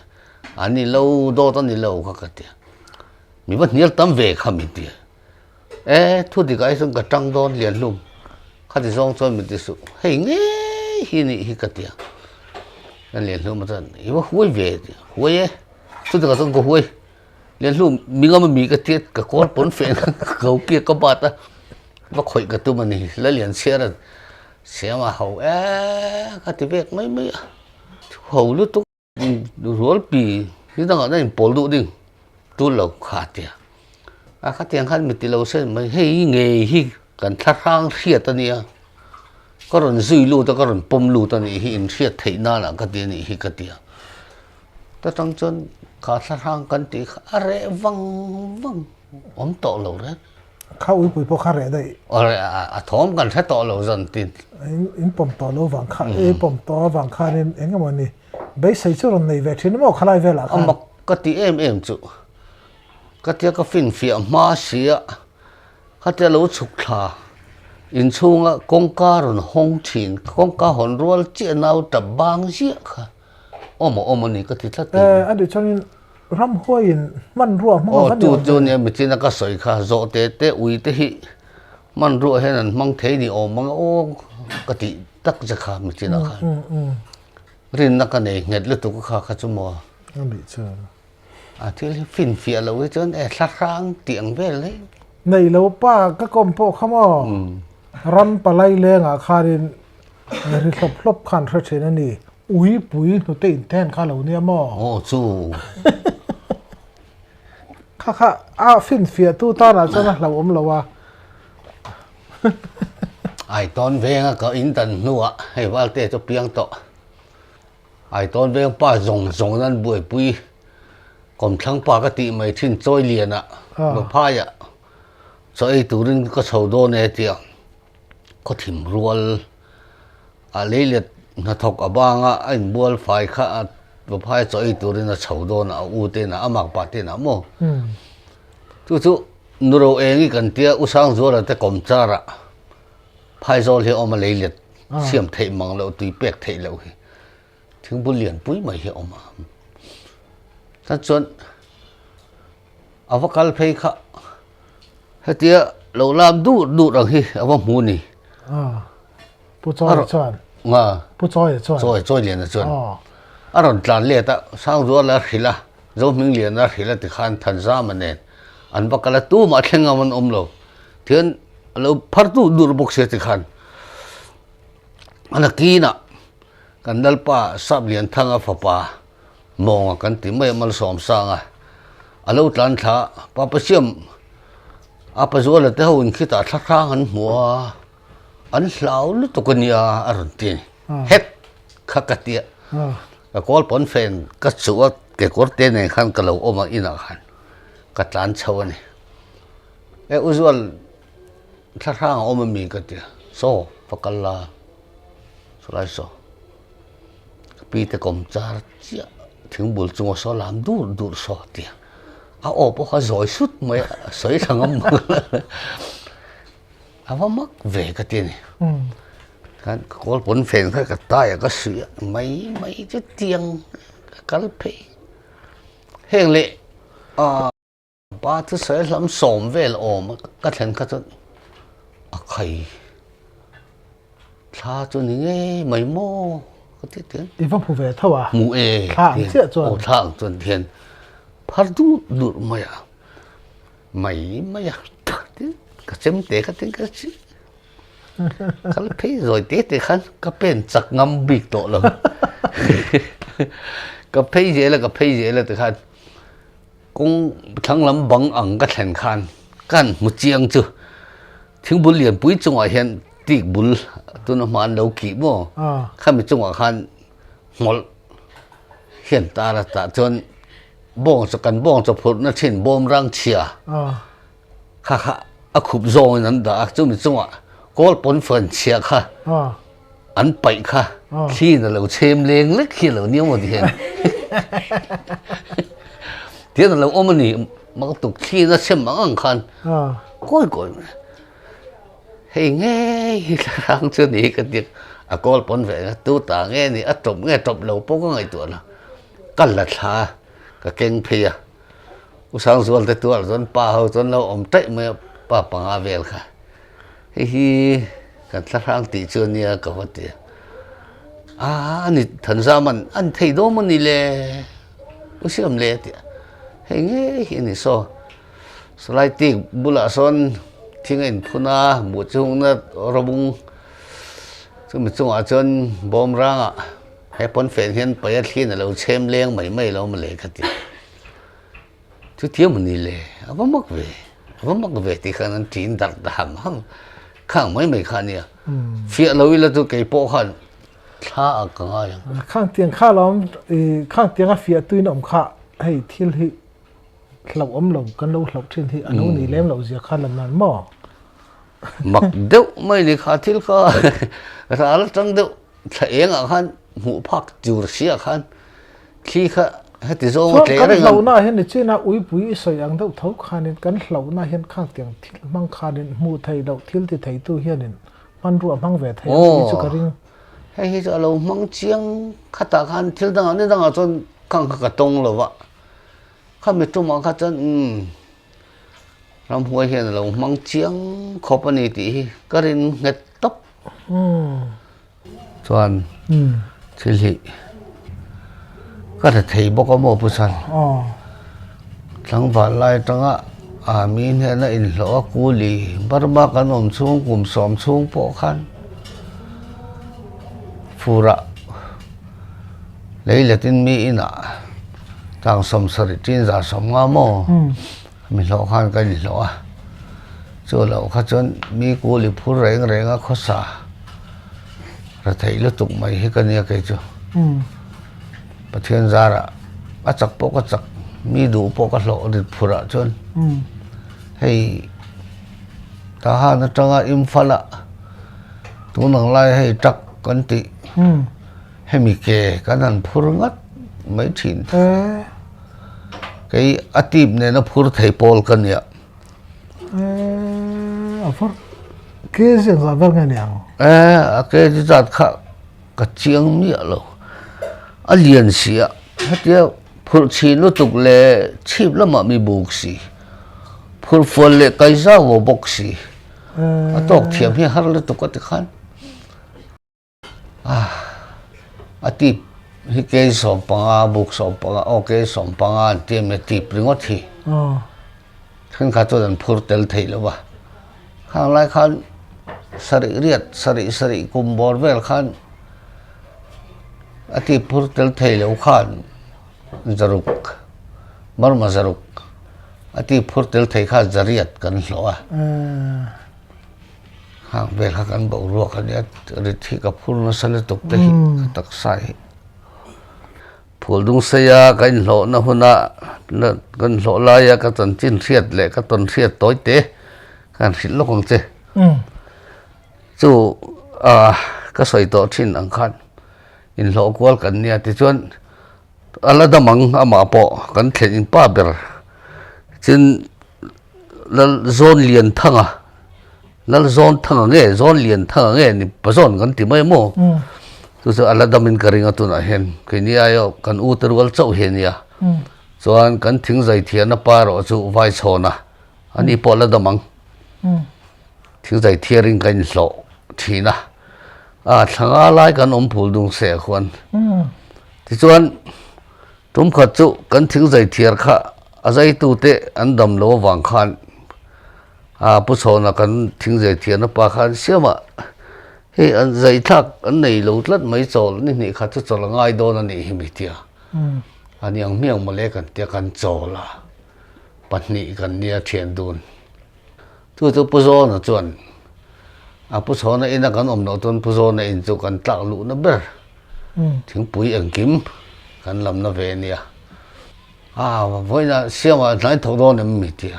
anh ni lâu đó ni lâu cái tiệt mình vẫn nhớ tấm về khăm mình tiệt thu thì cái xong cả trăng đón liền luôn khát thì xong cho mình thì sự hay nghe hi cái tiệt anh liền luôn mà chân yếu huôi về huôi ấy thu thì cái xong có huôi liền luôn mình cái tiệt cái con bốn phèn gấu kia có bát á và khỏi cái tụi mình lấy liền xe mà hậu cái thì việc mấy hậu lúc tôi rối bì như đang ở đây bỏ lụt đi tôi lâu khát tiệt khát tiếng khát mình từ lâu xem mà hay nghề hi cần thắt hang thiệt tao nia có rồi duy lưu tao có rồi bom lưu tao nia hi thiệt thấy na là cái tiền hi cái tiền tao trong chân khát thắt hang cần tí are văng ôm tổ lâu đấy khâu ui bui khá rẻ đấy thóm cần thắt tổ lâu dần tin in bom tổ lâu vàng khá bom tổ vàng khá nên anh em nói bây giờ cho rồi này về thì nó khá lại về là mà cái tí em chú cái tiếng cái phim phim ma sĩ cái tiếng lối chụp thà in chung con cá rồi hong chín con cá hòn rùa chia nào tập bang gì cả ôm này cái tiếng thắt anh để cho nên ram hoa in man rùa mang cái tu này mình chỉ là cái sợi khá rõ té uy té hi man rùa hay là mang thế này mang cái tiếng tắc ra khá mình chỉ là khá riêng cái này nghe được tụi khá chung mò anh bị chờ thì phim phim lâu cái chân sát sang tiếng về lấy này lâu pa các con po không ram palai lên à kharin người lop khan ra trên này ui bui nó tên tên khá lâu nè mò chú khá phim tu ta là cho nó lâu lâu à ai tôn về có internet nữa hay vào để cho piang to ai tôn về pa rong nên bui còn thằng ba cái tiệm mày xin chơi liền mà phai chơi tụi nó có sầu đô này thì có thìm ruột lấy liệt nó thọc ở bang anh buôn phải khá và phai chơi tụi nó sầu đô nó u tên nó mặc bát tên nó mò chú nó đâu anh cái tia usang rồi là cái công cha ra phai rồi thì ông mà lấy liệt xiêm thầy mang lâu tùy bẹt thầy lâu thì buôn liền búi mày hiểu màท่านชวนเอาว่าการเพย์ค่ะให้เตี้ยเราลามดูรังฮีเอาว่ามูนี่ผู้ช่วยชวนผู้ช่วยชวนช่วยเรียนนะชวนอารมณ์จานเลี้ยตะสร้างรั้วแล้วหิละเรามิงเรียนแล้วหิละติขันทันซ้ำมันเองอันว่าการตู้มาเข่งเอามันเราเทียนเราพัดดูระบบเสียติขันอันนั้นกีน่ะกันดัลป้าสับเรียนทางฟ้าป่ามองกันติไม่มาสอมสร้างเราตานท่าป้าไปเชื่อมอาไปส่วนละแต่หุ่นคิดแต่ท่าทางอันหัวอันสาวลุตุกันยาอรุณตีเฮ็ดขักเตียก็กอลปนเฟนก็สวดเกี่ยวกับเต้นในขันกะเหลาออกมาอินาขันก็ตานเช้านี่อุจวลท่าทางออกมามีกันเตียโซ่ฟักลาสุไลโซ่ปีแต่กรมจาร์เจ้าถึงบุญจงสลามดูสอดเดียเอาออกเพราะเขาสวยสุดไหมสวยทั้งนั้นเอาว่ามักเวกันทีนี่กันคนผลเฟนเขาก็ตายก็เสือไม่จะเตียงกันเพเฮงเละ ba thứ sẽ làm xóm về là ôm cắt lên cắt chân à khay tha cho những cái mấy mô có tiết tiếng đi vong phụ về thâu à mù ê thang chết rồi ồ thang tuần thiên phát đu đu mày à mày cái chém té cái tiếng cái gì cái thấy rồi té thì khăn cái bên chặt ngâm bị tổ lắm cái thấy gì là từ khăn cũng thằng lắm bằng ẩn cái thành khăn căn một chiang chứ tiếng bún liền bún trong ngoài hiện tiệc bún tôi nó mà nấu kỹ bộ khăn mình trong ngoài khăn một hiện ta là ta chọn bông cho cần bông cho phun nó trên bông răng chia khá à khúc rồi nên đã chúng mình trong ngoài có bốn phần chia khá ăn bậy khá khi là lâu xem lên lết khi lâu nhiều một hiện thế là lâu ôm mình mà tục khi nó xem bằng ăn khăn coi hey nghe rằng chưa đi cái tiếng à có bốn về tu ta nghe ni nghe trộm lâu bố có ngày tuổi là cắt lật ha cái kênh phe sáng rồi tới tuổi rồi ba hồi rồi lâu ông chạy mới ba bằng về cả hi cái rằng tỷ chưa nia cái vật tiền anh thần ra mình anh thấy đó mình đi lệ có xem lệ thì hey nghe hiện so lại tiếng bula son tiếng Anh phun à một chung nó robung chúng mình chung ở trên bom rang à hay bón phèn hiện bây giờ là lâu xem lên mấy lâu mà lấy cái gì chứ thiếu mình đi lấy vẫn mất về thì khả năng chín đặt hàm hăng khang mấy khăn nhỉ phía lâu là tôi cái bộ khăn khá ở cái ngay khang tiếng khá lắm khang tiếng ở phía tôi nằm khá hay thiếu hi lâu cái lâu trên thì anh ông này lem lâu gì khá làm nàn mò mặc đâu mấy đi khá thiếu khá ra là trong đâu thấy ngã khăn mũ phạc chùa xía khăn khi khá hết thì do một cái cái lâu na hiện trên na uy bui soi ang đâu thấu khăn nên cái lâu na hiện khang tiếng thiếu mang khăn nên mũ thầy đâu thiếu thì thầy tu hiện nên man ruộng mang về thầy chú cái riêng hay giờ lâu mang chiang khát ta khăn thiếu đang ở trên khang cái đông rồi vậy khăn bị trung mang khát chân làm huay hiện là mang chiang khó bận đi thì cái riêng nghẹt tóc toàn thì cái thầy bố có một bữa sáng chẳng phải lại chẳng mình hiện là in lỗ cú lì bắt ba cái nôm xuống cùng xóm xuống bộ khăn phù rạ lấy là tin mỹ nè chẳng xóm sợi trên giả xóm ngã mò mình lỗ khăn cái gì lỗ chỗ lỗ khăn chân mỹ cú lì phù rèn á khó xả rồi thấy lúc tục mày hết cái này cái chứ bắt thiên ra là chắc bộ chắc mi đủ bộ cái lỗ để phù rạ chân hay ta ha nó trong im phật ạ tu năng lai hay chắc con tị hay mi kề cáiนั้นphù ngắt mấy chín cái atip này nó phù thầy Paul cái này phù cái gì là vâng cái nào cái gì ra cái chiang mía lo liền xía hết điều phù chín nó tục lệ chip lắm mà mi buộc xí phù phù lệ cái gì vô buộc xí tóc thiệp hi har le tục cái khăn atip hi cái sòng băng buộc sòng băng cái sòng băng tiệm này tip ring ngót thì khăn khát cho nên phù tel thấy了吧khăn lại khăn sari cùng bor vel khăn atip phù tel thấy了khăn zaruk marma zaruk atip phù tel thấy khăn zariat kan lo hàng về các anh bảo ruột cái này thì cái phun nó sẽ tục tới tắc sai phun đúng xây cái lỗ nó hôn cái lỗ lai cái tuần chín thiệt lệ cái tuần thiệt tối tế cái xịt lúc không chứ chú cái sợi tổ chín ăn khăn in lỗ quál cái này thì chuyện là đam măng mà bỏ cái thiệt in ba bờ trên là zone liền thăng nó zone thằng nghe zone liền thằng nghe ni zone kan ti mai mo tu so ala damin karinga tu na hen ke ni ayo kan uterwal chau hen ya chuan kan thing zai thian na pa ro chu vai chhona ani pola damang thing zai thiarin kan hlo thina thanga lai kan phul dung se khon ti chuan tum khat chu kan thing zai thiar kha azai tu te an dam lo wang khan pu chhona kan thing zai thian na pa khan siama he an zai thak an nei lo tlat mai chol ni kha chu chol ngai don ani hi mi tia ani ang miang male kan tia kan chola pahnih kan nia thian dun tu pu zo na chuan pu chhona ina kan no ton pu zo na in chu kan tlak lu na ber thing pui ang kim kan lam na ve nia voina siama nai tho don mi tia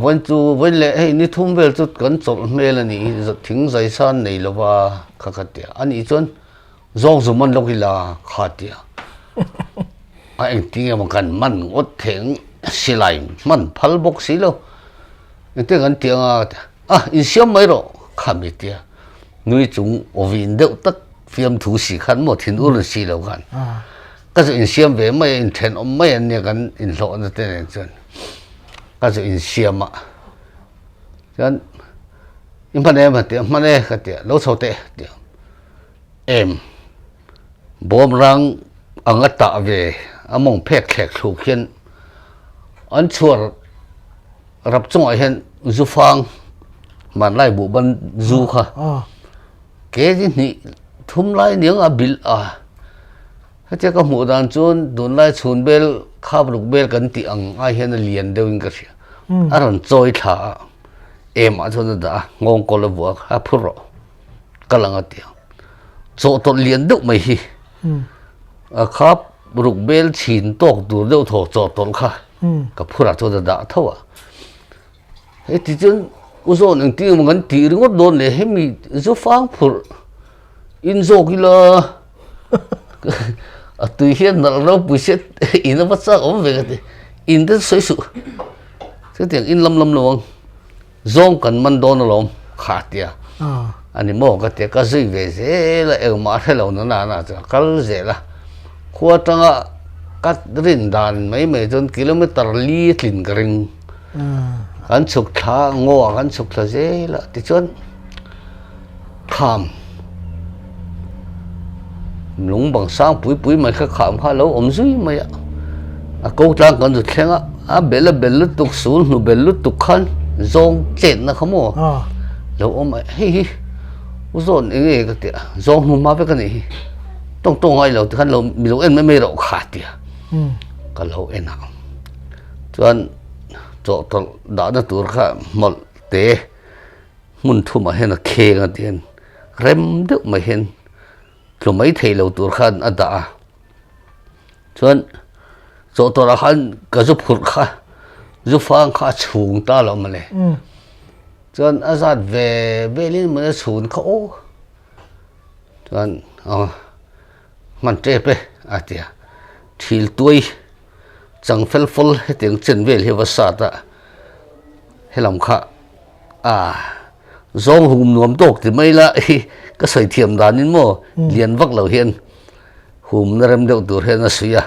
voin chu voin le hey ni thum vel chu kan chol mel ani thing zai san nei lova kha kha tia ani chon zong zuman lokila kha tia anh tiếng mà cần mặn ốt thèn silai mặn phal bốc xí lo tiếng anh tiếng in xiêm mấy rồi khám biết tia nuôi chúng ở viên đậu tất phim thú sĩ khăn một thiên u là xí lo khăn cái sự in xiêm về mấy in thèn ông mấy anh cần in lộ nó tên này chân cái sự in xiêm mà chân in phần em mà tiếng mà này cái tiếng lâu sau tệ tiếng em bom răng anh ở tạ về mong phép khẹt thủ khiên anh chuột rập trong hiện du phang mà lại bộ ban du kha cái gì nị thum lại những bil hết chắc có một đàn chôn đồn lại chôn bel khắp lục bel cần tiang ai hiện liền đều in cái gì anh trôi thả em ở chôn đó ngon có là vợ pro cái là cái tiang chỗ tôi liền được mấy hi khắp rục bel chín tóc đủ đâu thổ trọt tốn khá cái phura cho đã thâu hết thì chứ uzon những tiếng mà ngắn tiếng ngót đồn này hết mi giúp phang phur in zo kilo tùy hiện là nó bùi xét in nó bắt ra ốm về cái in rất sôi sụ cái tiếng in lâm luôn zong cần man đồn nó lom khát tiệt anh em mua cái tiệt cái gì về thế là em mà thấy lâu nó nà cái gì là qua trang cắt rin đàn mấy chôn km li tin gring kan chuk tha ngo kan chuk tha je la ti chon kham lung bằng sang pui mai kha kham kha lo zui mai câu trang kan du thenga bel tuk sul nu bel tuk khan zong chen na khamo lo mai hi uzon enge ka ti zong nu ma pe ka ni tông ai lâu thì khăn lâu mi lâu em mới rộng khát tiệt cái lâu em nào cho chỗ đó nó tuổi khá một té muốn thu mà hen là khe cái tiền rem được mà hen rồi mấy thầy lâu tuổi khá ở đó cho chỗ tôi là khăn cái giúp hụt khá giúp phang khá chuồng ta lắm mà này cho azad về lên mà chuồng khổ cho man tre pe atia thil tuai chang fel fol he teng chen vel he wasa ta helam kha zong hum nuam tok ti mai la ka sai thiam dan in mo lian vak lo hian hum na rem deuh tur he na suya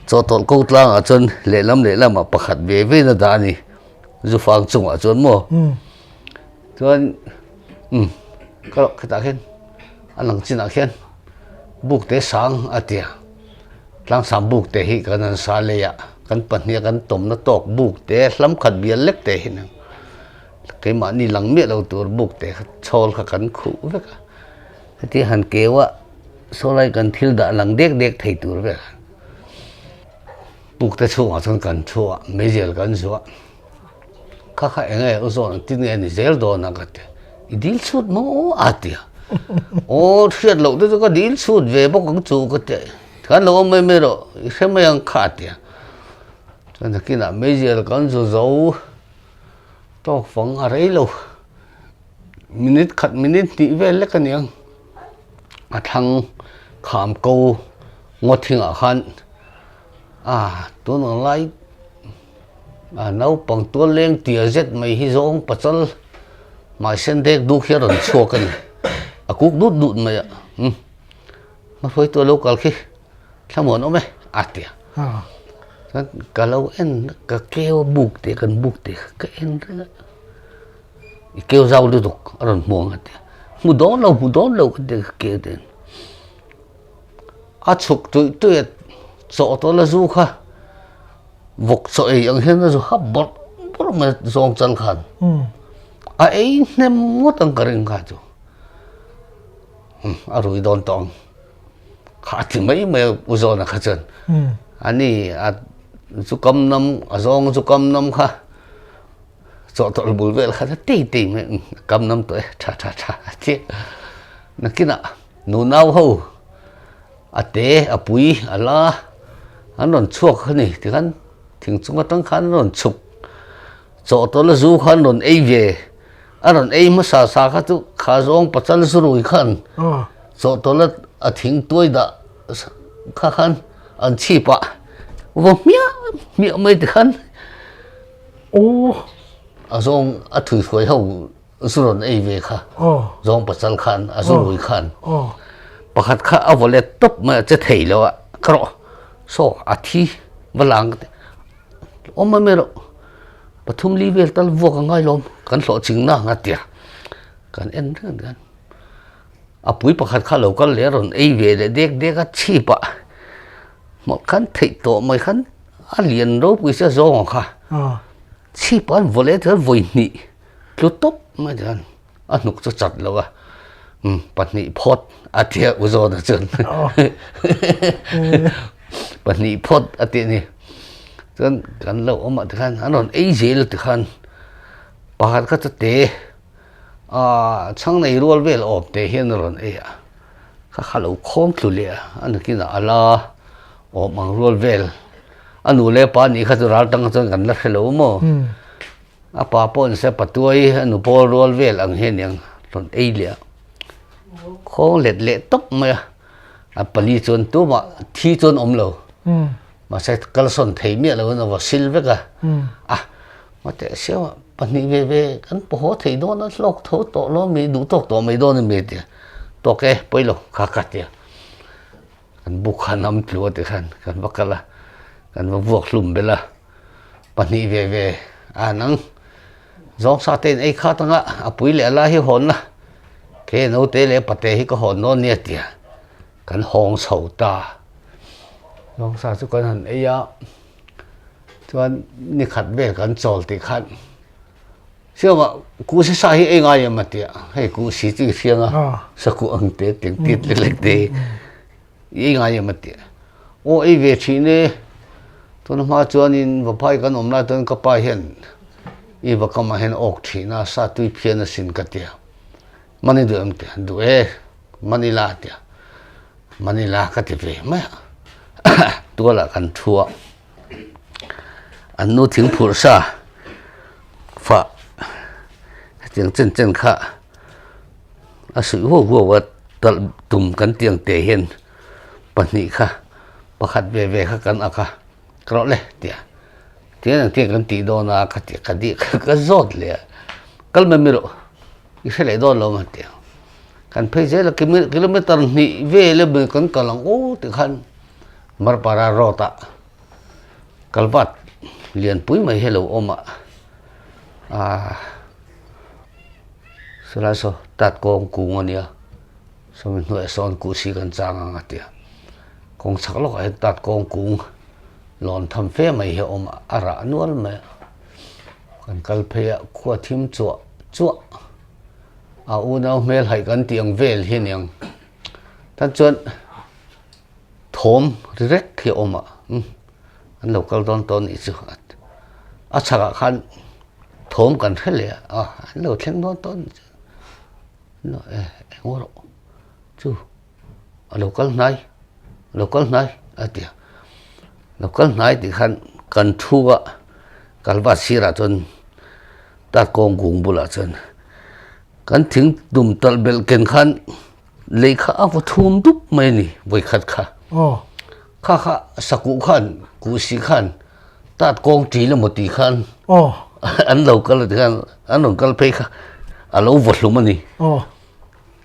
cho tol ko tlang a chon le lam a pakhat ve na da ni zu fang chung a chon mo chon ka ta khen alang chin a khen buk te sang atia lang sam buk te hi kan sa le ya kan pahnia kan tom na tok buk te hlam khat bial lek te hin cái mà ni lang mi lo tur buk te chol kha kan khu ve ka ti han kewa so lai kan thil da lang dek thei tur ve buk te chu a chon kan chu me jel kan zo kha enge uzon tin nge ni zel do na ka te idil sut mo atia thiệt lâu tôi có đi sụt về bốc cũng chủ cái thế cái lâu mấy rồi xem mấy anh khát tiệt cho nên khi nào mấy giờ là con dấu to phẳng ở đấy lâu minute tí về lấy cái niang thằng khám câu ngót thiên ở khăn tôi nói lại nấu bằng tôi lên tiệt rất mấy hi giống bắt chân mà xem đẹp đu khi rồi chua cái này cúc đút mày mà phải tôi local khi tham muốn ông ấy tiệt cả lâu en cả kêu buộc thì cần buộc thì cái en đó kêu rau được rồi muỗng hết một đó lâu cái kêu đến chụp tôi chỗ tôi là du kha vok soi ang hen na zo hab bor mà zong chân khan ấy nem ngot ang karing kha jo rồi don tong khá thì mấy uzo na kha chen ani chu kam nam zong chu kam nam kha chỗ tôi bul vel kha ti me kam nam to cha ti na kina nu nau ho ate apui ala anon chuak khani ti kan thing chunga tang khan ron chuk cho to la zu khan ron ei ve aron ei ma sa kha tu kha zong pachal surui khan cho to la a thing toi da kha khan an chi pa wo mia mai ti khan a zong a thui khoi ho suron ei ve kha zong pachal khan a surui khan pakhat kha a volet top ma che thei lo a kro so a thi valang oma mero pathum li vel tal vok ngai lom kan hlo ching na nga tia kan en kan apui pakhat kha lo kal le ron ei ve le dek a chi pa mo kan thei to mai khan a lian ro pui sa zo kha chi pa volet thar voi ni lu top ma jan a nuk cho chat lo a patni phot atia uzo da chen patni phot ati ni chen kan lo oma khan anon ei zel ti khan pakhat kha te chang nei rol vel op te hian ron e kha khalo khom thlu le an kina ala o mang rol vel anu le pa ni kha ral tang chen kan la khelo mo apa pon se patuai anu pol rol vel ang hen yang ron ei le khong lệ tóc mà pali chôn tu mà thi chôn om lo mà sẽ kal son thei mi lo nó vào silver cả mà te xeo pani về kan po thei do nó lok tho to lo mi du tok to mai do ni mi ti to ke poi lo kha ka ti kan bu khan am tlu te khan kan bakala kan va vuak hlum bela pani về nang zong sa ten ei kha tanga apui le la hi hon na ke no te le pate hi ko hon no nia tia kan hong sầu ta long sa chu kan han eya chuan ni khat be kan chol ti khan siêu mà cú sẽ sai ai ngay mà tia hay cú sĩ chỉ phiền sao cú ăn tết tiếng tít lệch tê ai ngay mà tia ô ai về chi nè tôi nói chuan in vào phải kan om la tôi có phải hiện i vào cầm hiện ốc chi na sa tui phiền na sin cái tia mani du am tia du Manila tia Manila cái tia về mà tôi là kan thua anh nuôi tiếng phù sa phạ tiếng chân khá sự vô vật tận tùm cắn tiếng thể hiện bản nhị khá bà khát về khá cắn khá rõ lệ tiếng cắn tí đô na khá tiếng khá đi khá rốt lệ cắn mê mê rộ ý sẽ lấy đô lâu mà tiếng cắn phê dễ là km nhị về lên bên cắn cả lòng ô tiếng khăn mar para rota kalvat liền pui mai hello oma sala so tat kong ku ania so min hoi son ku si kan chang anga tia kong chak lo ka tat kong ku lon tham fe mai he oma ara nual me kan kal phe khua thim chu u nau mel hai kan tiang vel hin yang tan chuan thom rek he oma an local don i chu chaka khan thom kan hele an lo thleng don no ngoro chu local nai atia local nai ti khan kan thuwa kalwa sira chon ta kong gung bula chon kan thing dum tal bel ken khan lekha aw thum dup mai ni voi khat kha kha saku khan ku si khan tat kong ti le moti khan an local ti khan an local pe kha alo votlum ani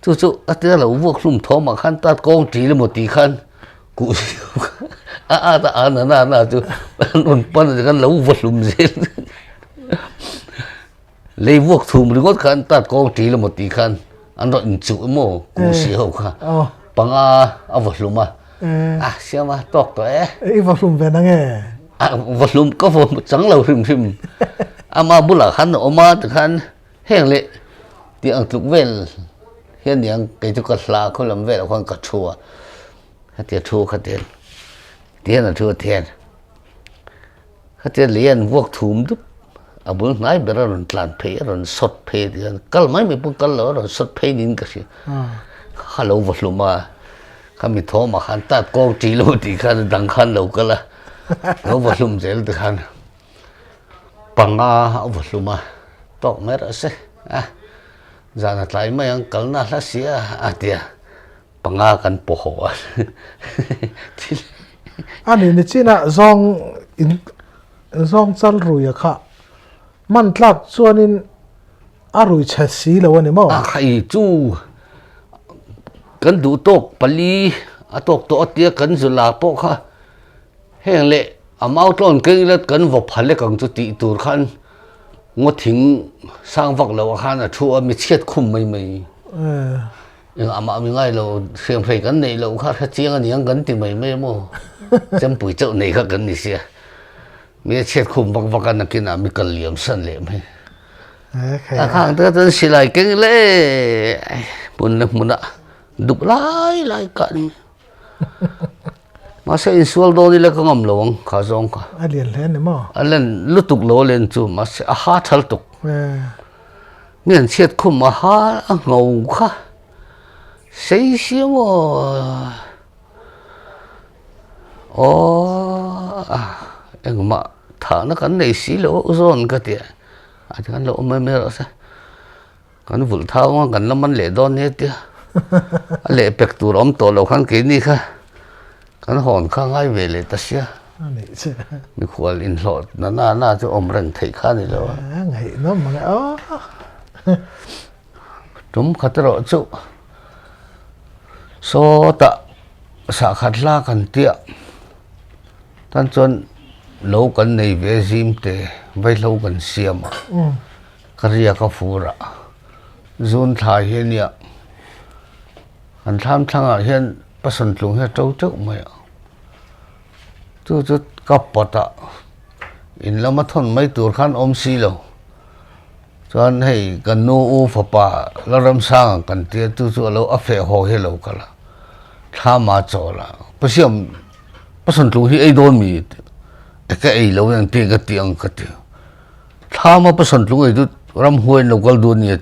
chu atia lo voklum thoma khan tat kong ti le moti khan ku na chu non pan kan lo volum zel lấy vuông thùng rồi có khăn tạt con chỉ là một tí khăn anh nói chịu mồ cú xì hậu kha bằng vật lùm xem mà tóc tuổi vật lùm về năng nghe vật lùm có vật trắng lâu rìm rìm mà bữa là khăn ở mà từ khăn hèn lệ tiếng tục về hiện tiếng cái chỗ cắt lá không làm về là con cắt chua khát tiền là chua tiền khát tiền liền vuông thùng đúc bữa nay bây giờ rồi làm phê rồi sốt phê thì cái mấy mình cũng cái lỡ rồi sốt phê nín cái gì, hello vật luôn mà, cái mình thò mà hắn ta có chỉ lo thì khăn đằng khăn lâu cái là, nó vật luôn dễ được khăn, bằng vật luôn mà, tóc mấy rồi sẽ, giờ là lại mấy anh cần là xía tiệt, bằng cần bỏ hồ, anh ấy chỉ là zong chân rồi à kháมันทลักส่วนนี้อร่อยเฉยสิแล้ววันนี้มั้งใครจู่กันดูตกปลีตกตัวเตี้ยกันสุดลาปกค่ะแห้งเละเมาต้นกันแล้วกันวับพันเล็กกันจุดตีตัวขันงดทิ้งสร้างวักเราขันชัวมีเช็ดคุ้มไม่ยังมาไม่ง่ายเราเสียงเพลงกันนี่เราค่ะถ้าเจียงกันยังกันติไม่มั้งจำปุ๋ยเจ้านี่ค่ะกันนี่เสียมีเช็ดคุมบักกันนักกินมีกันเหลี่ยมสั้นเหลี่ยมให้ข้างเธอจะสิไหลเก่งเลยปุ่นมุนอะดุไล่กันมาเสียอินสวลโดนี่เลยก็งำหลงข้าจงค่ะอันเลียนเล่นเนี่ยมั้งอันเล่นลุตุกโลเล่นจูมาเสียหาทัลตุกเงี้ยเช็ดคุมมาหาเงาค่ะเสียสิวโอ้เอ็งมาฐานกันในสีโลอุซอนก็เดียอาจจะกันโลไม่รู้สิกันฝุ่นเท้ากันแล้วมันเละดอนเนี่ยเดียเละเป็กตัวล้อมตัวเราขันกินนี่ค่ะกันหอนข้างไอ้เวลตัสยามีขวดอินหลอดน่าจะอมเร่งไถข้านี่แล้วไงน้องมันจุ่มขัดรอจุโซตะสักขัดลากันเตียท่านจนlâu cần này về zim te vậy lâu cần xiêm cái gì cái phù ra zone thái hiện nhá anh tham thang hiện bắt sân lùng hiện trâu trâu mày chú cặp bát in làm mà thon mấy tuổi khăn ôm xì lâu cho anh hay cần nô u phật bà là làm sang cần tiền chú lâu áp phê hồ hết lâu cả là tham mà cho là bắt sân lùng hiện ai đồn mi cái ấy lâu yang tiền cái tiền tham mà bắt sân lùng ấy tu ram huay lâu cái đồn nhiệt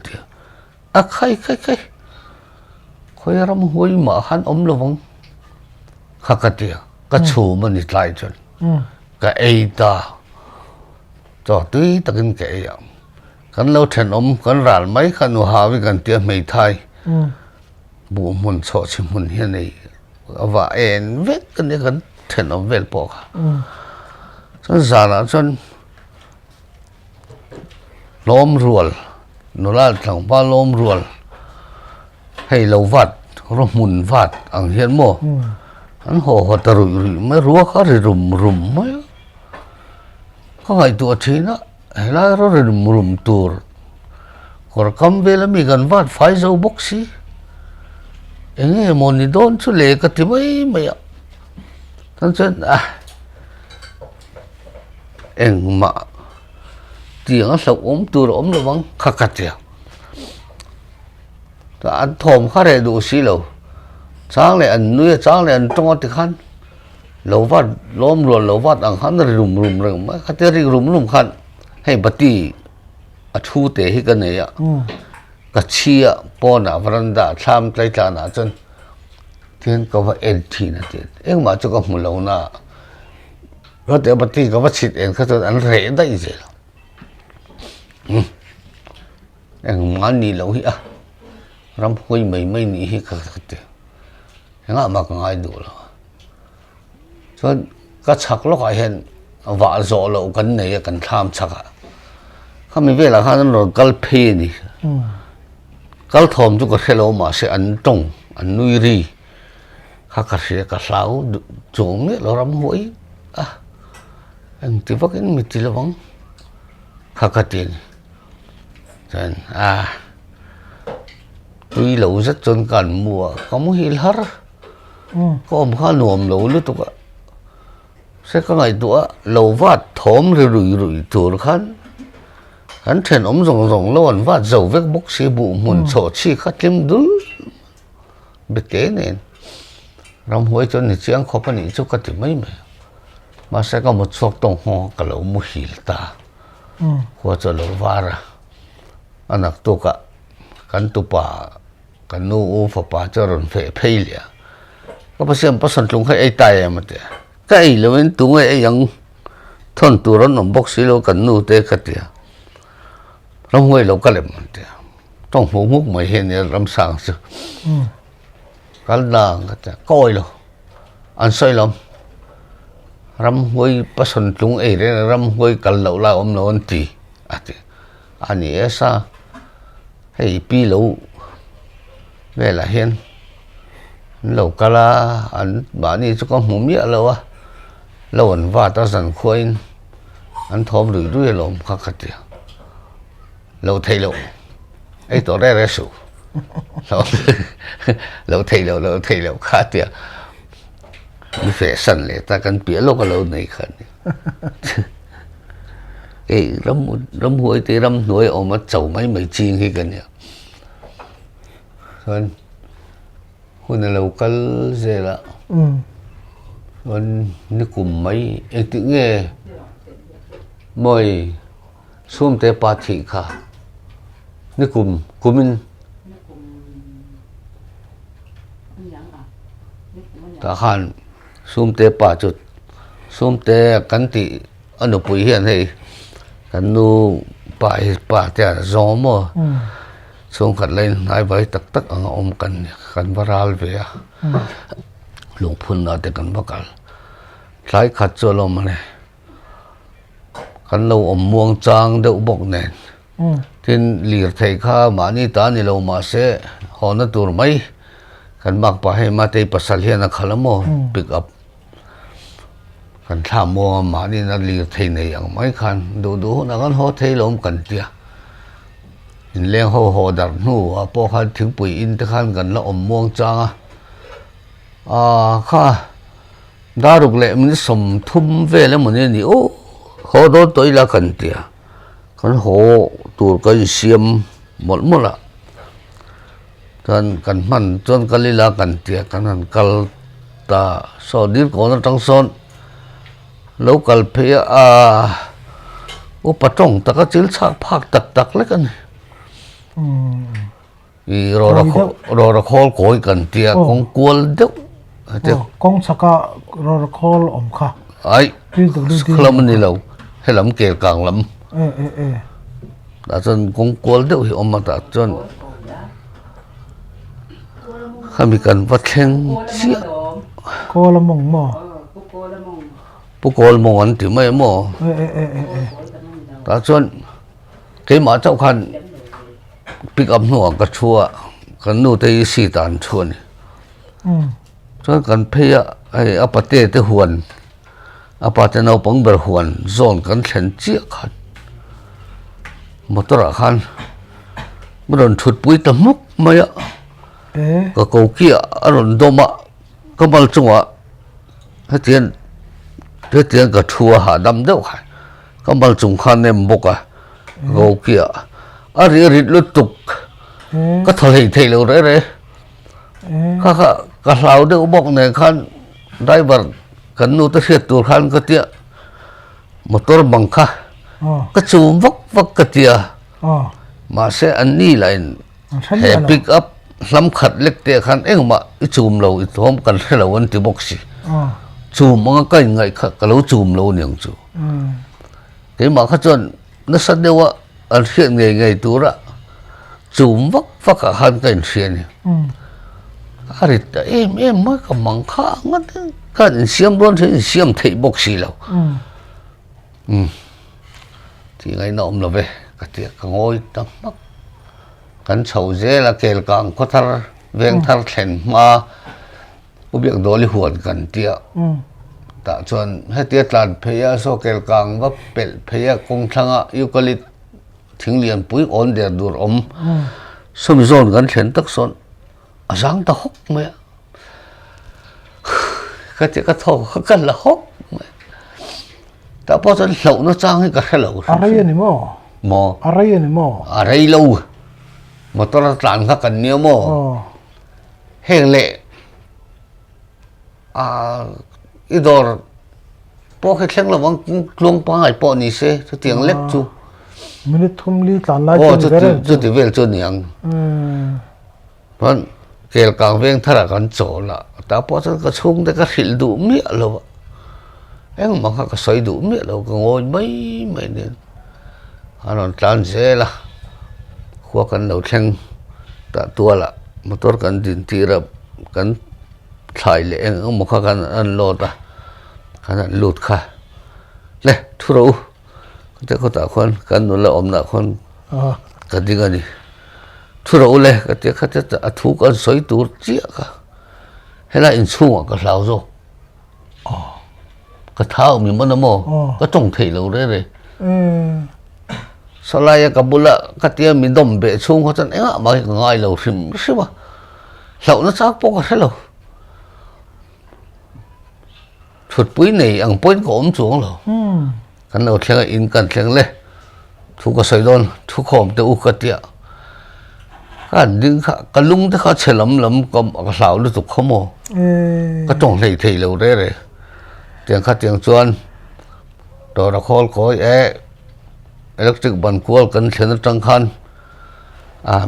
khai khơi ram huay mà hắn lâu vắng khắc cái tiền cái chủ mà nít lại chân cái ấy ta cho tùy ta cái ấy cái lâu thành cái ràn mấy cái nô hà với cái tiền mấy thay bộ muốn cho chỉ muốn hiện này và em vết cái này cái thành vết bỏ cho ra là cho lom ruột nó là thằng ba lom ruột hay lâu vặt rồi mùn vặt ăn hiện mò anh hồ ta rủi mấy rúa khó thì rùm mấy có hai tuổi thì nó hay là rồi rùm tuổi còn cầm về là mình gần vặt phải dâu bốc xí anh ấy muốn đi đón chú lệ cái thì mấy ạ thân chân anh mà tiếng sầu tuổi là vắng khắc cắt tiền anh thòm khá là đủ xí lâu sáng này anh nuôi sáng này anh trong thì khăn lâu vắt lom rồi lâu vắt anh khăn rồi rùm mấy cái tiếng rùm khăn hay bắt đi thu tế hay cái này ạ cái chia bỏ na varanda tham tay ta na chân thiên có phải en thì na thiên em mà cho có một lâu na có thể bắt đi có bắt xịt em cái tôi ăn rẻ đấy gì em mà đi lâu hi ram hoi mấy ní hi cái cái em mà còn ai đủ rồi cho cái chắc lúc ấy hiện vợ rõ lâu cái này cái tham chắc không biết là hắn nó cái phê này cái thòm cho cái lâu mà sẽ ăn trồng ăn nuôi ri khá cả xe cả sáu trốn đấy lo lắm hối anh thì vắc anh mình chỉ là vắng khá cả tiền rồi tuy lâu rất chân cần mùa có một hill hết có một khá nuông lâu lúc tục sẽ có ngày tuổi lâu vắt thóm rồi rủi chuột khăn hắn thèn ống rồng lâu anh vắt dầu vết bốc xe bụ muốn sổ chi khát kiếm đứt biết thế nên làm hối cho nên chiang khó phải cho cái gì mấy mà sẽ có một số đồng hồ cả lâu mua hill ta hoặc cho lâu vara anak tu ka kan tu pa kan nu fa pa cho ron fe phelia ka pasem pasan tlung khai ai tai ma te kai lewen tu ngai yang thon tu ron nom box lo kan nu te ka tia ram hoi lo ka lem ma te tong hu muk mai hen ne ram sang su kal na ka ta koi lo an sai lom ram hoi pasan tlung ai re ram hoi kal lo la om no an ti ati ani esa hay pi lâu về là hiền lâu cả là anh bảo đi cho con muốn biết lâu lâu anh vào ta dần khuyên anh thom rủi lâu khắc khắc tiền lâu thấy lâu ấy tổ đây là số lâu thấy lâu khá tiền đi phải sẵn lại ta cần biết lâu cái lâu này khẩn cái rắm hối thì rắm hối ở mặt chầu mấy chiên khi cần nhỉ rồi hôm nay lâu cái gì là rồi nó cùng mấy anh tự nghe mời xuống tới party cả nó cùng mình ta han xuống tới party xuống tới cắn tị anh được bùi hiền hay kan nu pa tia zo mo song khat lên hai vai tak tak ang om kan varal ve lung phun na te kan bakal lai khat cho lo mane kan lo om muang chang deuh bok nen tin lir thei kha mani ta ni lo ma se hona tur mai kan mak pa he ma te pasal hian a khalamo pick up kan tham mua mà đi nó liều thầy nàyอย่างmấy khăn đủ nó con ho thầy lom cần tia lên ho dar nu à po khăn thiếu bụi in te khăn gần nó muông chang kha đã được lệ mình sum thum về lên mình đi ô ho đó tôi là cần tia con ho tur cái xiêm một là cần man chọn cái là cần tia cần kal ta so đi có nó trong son local phe upatong ta ka chil chak phak tak le kan i ro khol koi kan tia kong kual deuh ate kong saka ro khol om kha ai khlam ni lo helam ke kang lam da chon kong kual deuh hi om ta chon khami kan va thleng chi ko lamong mo bố cô mong anh thì mấy mò ta chọn cái mà cháu khăn pick up nó cái chua cái nô tây xì tàn chua này cho cần phải ai apate te huan apate nào bằng bờ huan zone cần thèn chiếc khăn motor khăn bắt đầu thụt bụi tầm mốc mấy ạ cái cầu kia rồi đom ạ cái bao chung ạ hết tiền thế tiền cả chua hà đâm đâu hả có bao chung khăn em bốc gấu kia rít lút tục có thầy lâu đấy cả sáu đứa bốc này khăn driver cần nô tới hiệnตัวkhăn cái tiệt motor bằng kha cái chùm vắt cái tiệt mà sẽ anh đi lại hệ pick up lắm khát lệch tiệt khăn em mà chùm lâu hôm cần phải lâu anh thì bốc xí chùm mga cái ngày cái lâu chùm lâu nhiều chú cái mà khách chọn nó sát đều anh hiện ngày tu ra chùm vắt cả hai cái hiện em mới có măng khá ngắt cái xem luôn thì xem thấy bốc xì lâu thì ngày nọ là về cái tiệc ngồi tắm mắt cái sầu dê là kêu càng có thar ven thar thèn mà ubiak doli huan kan tia ta chuan hetia tlan pheya sokel kang va pel pheya kong thanga eucalypt thinglian pui on der dur om sum zon kan thlen tak son azang ta hok me ka ti ka tho ka la hok ta po chan hlo no chang ka hlo arai ni mo arai lo motor tlan ka kan ni mo heng le idor po cái thằng là vắng luôn pa ai po ni se cho tiếng lek chu minute thum li tlan lai chu ti vel chu niang ron kel kang veng thara kan cho la ta po cha ka chung de ka hil du mi lo eng ma ka soi du mi lo ka ngoi mai ne anon tlan se la khua kan lo theng ta tua la motor kan din ti ra kan thai le eng mo kha kan an lo ta kan lut kha le thuro te ko ta khon kan no la om na khon ka dinga ni thuro le ka te kha te a thu kan soi tur chi ka hela in chung ka lau zo ka thao mi mon mo ka tong thei lo re re salaya ka bula ka tia mi dom be chung ho chan enga ma ngai lo sim sima lau nó chắc po ka hello thut pui nei ang point ko om chuang lo kan lo thlenga in kan thleng le thu ka soi don thu khom te u ka tia kan ding kha kalung te kha chelam lam kom ka hlau lu tu khomo ka tong lei thei lo re re tiang kha tiang chuan to ra khol koi electric ban kual kan thlen tang khan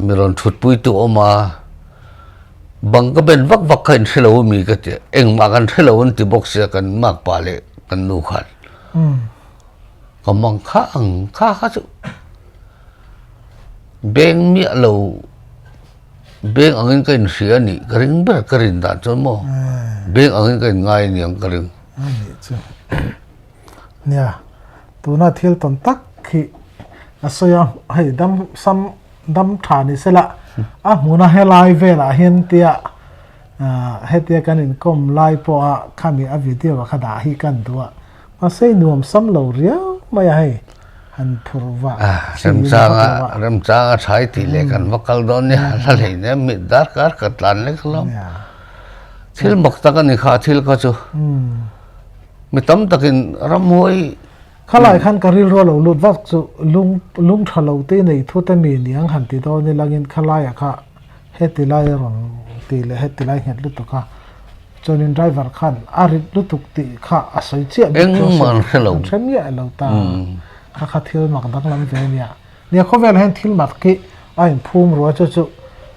miron thut pui tu oma bang ka ben vak vak kan hello mi ka te eng ma kan hello an ti box ya kan mak pa le kan nu khan ka mang kha ang kha chu beng mi lo beng angin kan sia ni karing ber karin da chon mo beng angin kan ngai niang karing ani chu nia tuna thil ton tak khi asoya hai dam thani sela muna helai vela hen tia hetia kan in kom lai po a khami a video kha da hi kan tua ma sei nuam sam lo ria mai hai han phurwa ram cha thai ti le kan vakal don ne la le ne mi dar kar katlan le khlam thil mak ta kan ni kha thil ka chu mi tam takin ram hoi khalai khan karil ro lo lut vak chu lung thalo te nei thu ta mi niang han ti do ni langin khalai kha heti lai ron ti le heti lai het lu to kha chonin driver khan ari lu tuk ti kha asoi che eng man hello them ya lo ta kha thil mak dang lam ve nia khovel hen thil mak ki ain phum ro chu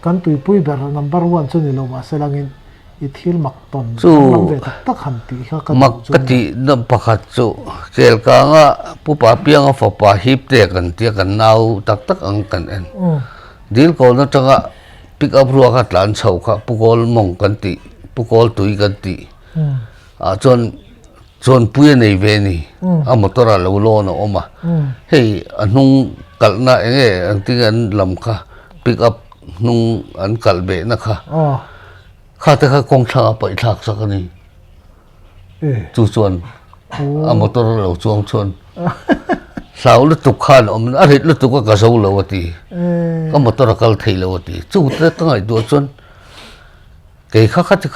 kan tui pui ber number 1 chu ni lo ma selangin i thil mak ton lam ve tak han ti kha ka mak ka ti na pakhat chu kel ka nga pupa pianga fa pa hip te kan tia kan nau tak ang kan en dil ko na tanga pick up ruwa ka tlan chho kha pukol mong kan ti pukol tui kan ti chon puye nei ve ni motora lo lo na oma hei anung kalna enge ang tingan lam kha pick up nung an kalbe na kha kha te kha kong tha pai thak sa ka ni chu chuan motor lo chuang chuan sao lu tuk khan om a rit lu tuk ka zo lo ati ka motor kal thei lo ati chu te tangai do chuan ke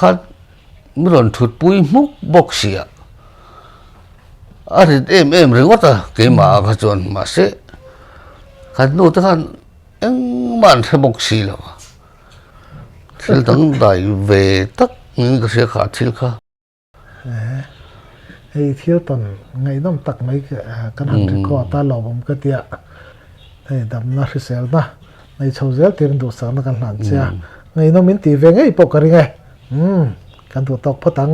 kha miron thut pui muk boxia a rit em ringota ke ma kha chuan ma se khan nu ta khan eng man the boxi lo thil dang dai ve tak ni ka se kha thil kha hei thil ton ngai dom tak mai kan han ko ta lo bom ka tia hei dam na hrisel na nei chhozel tir du sa na kan hlan cha ngai no min ti ve ngai po ka ri nge kan tu tok phatang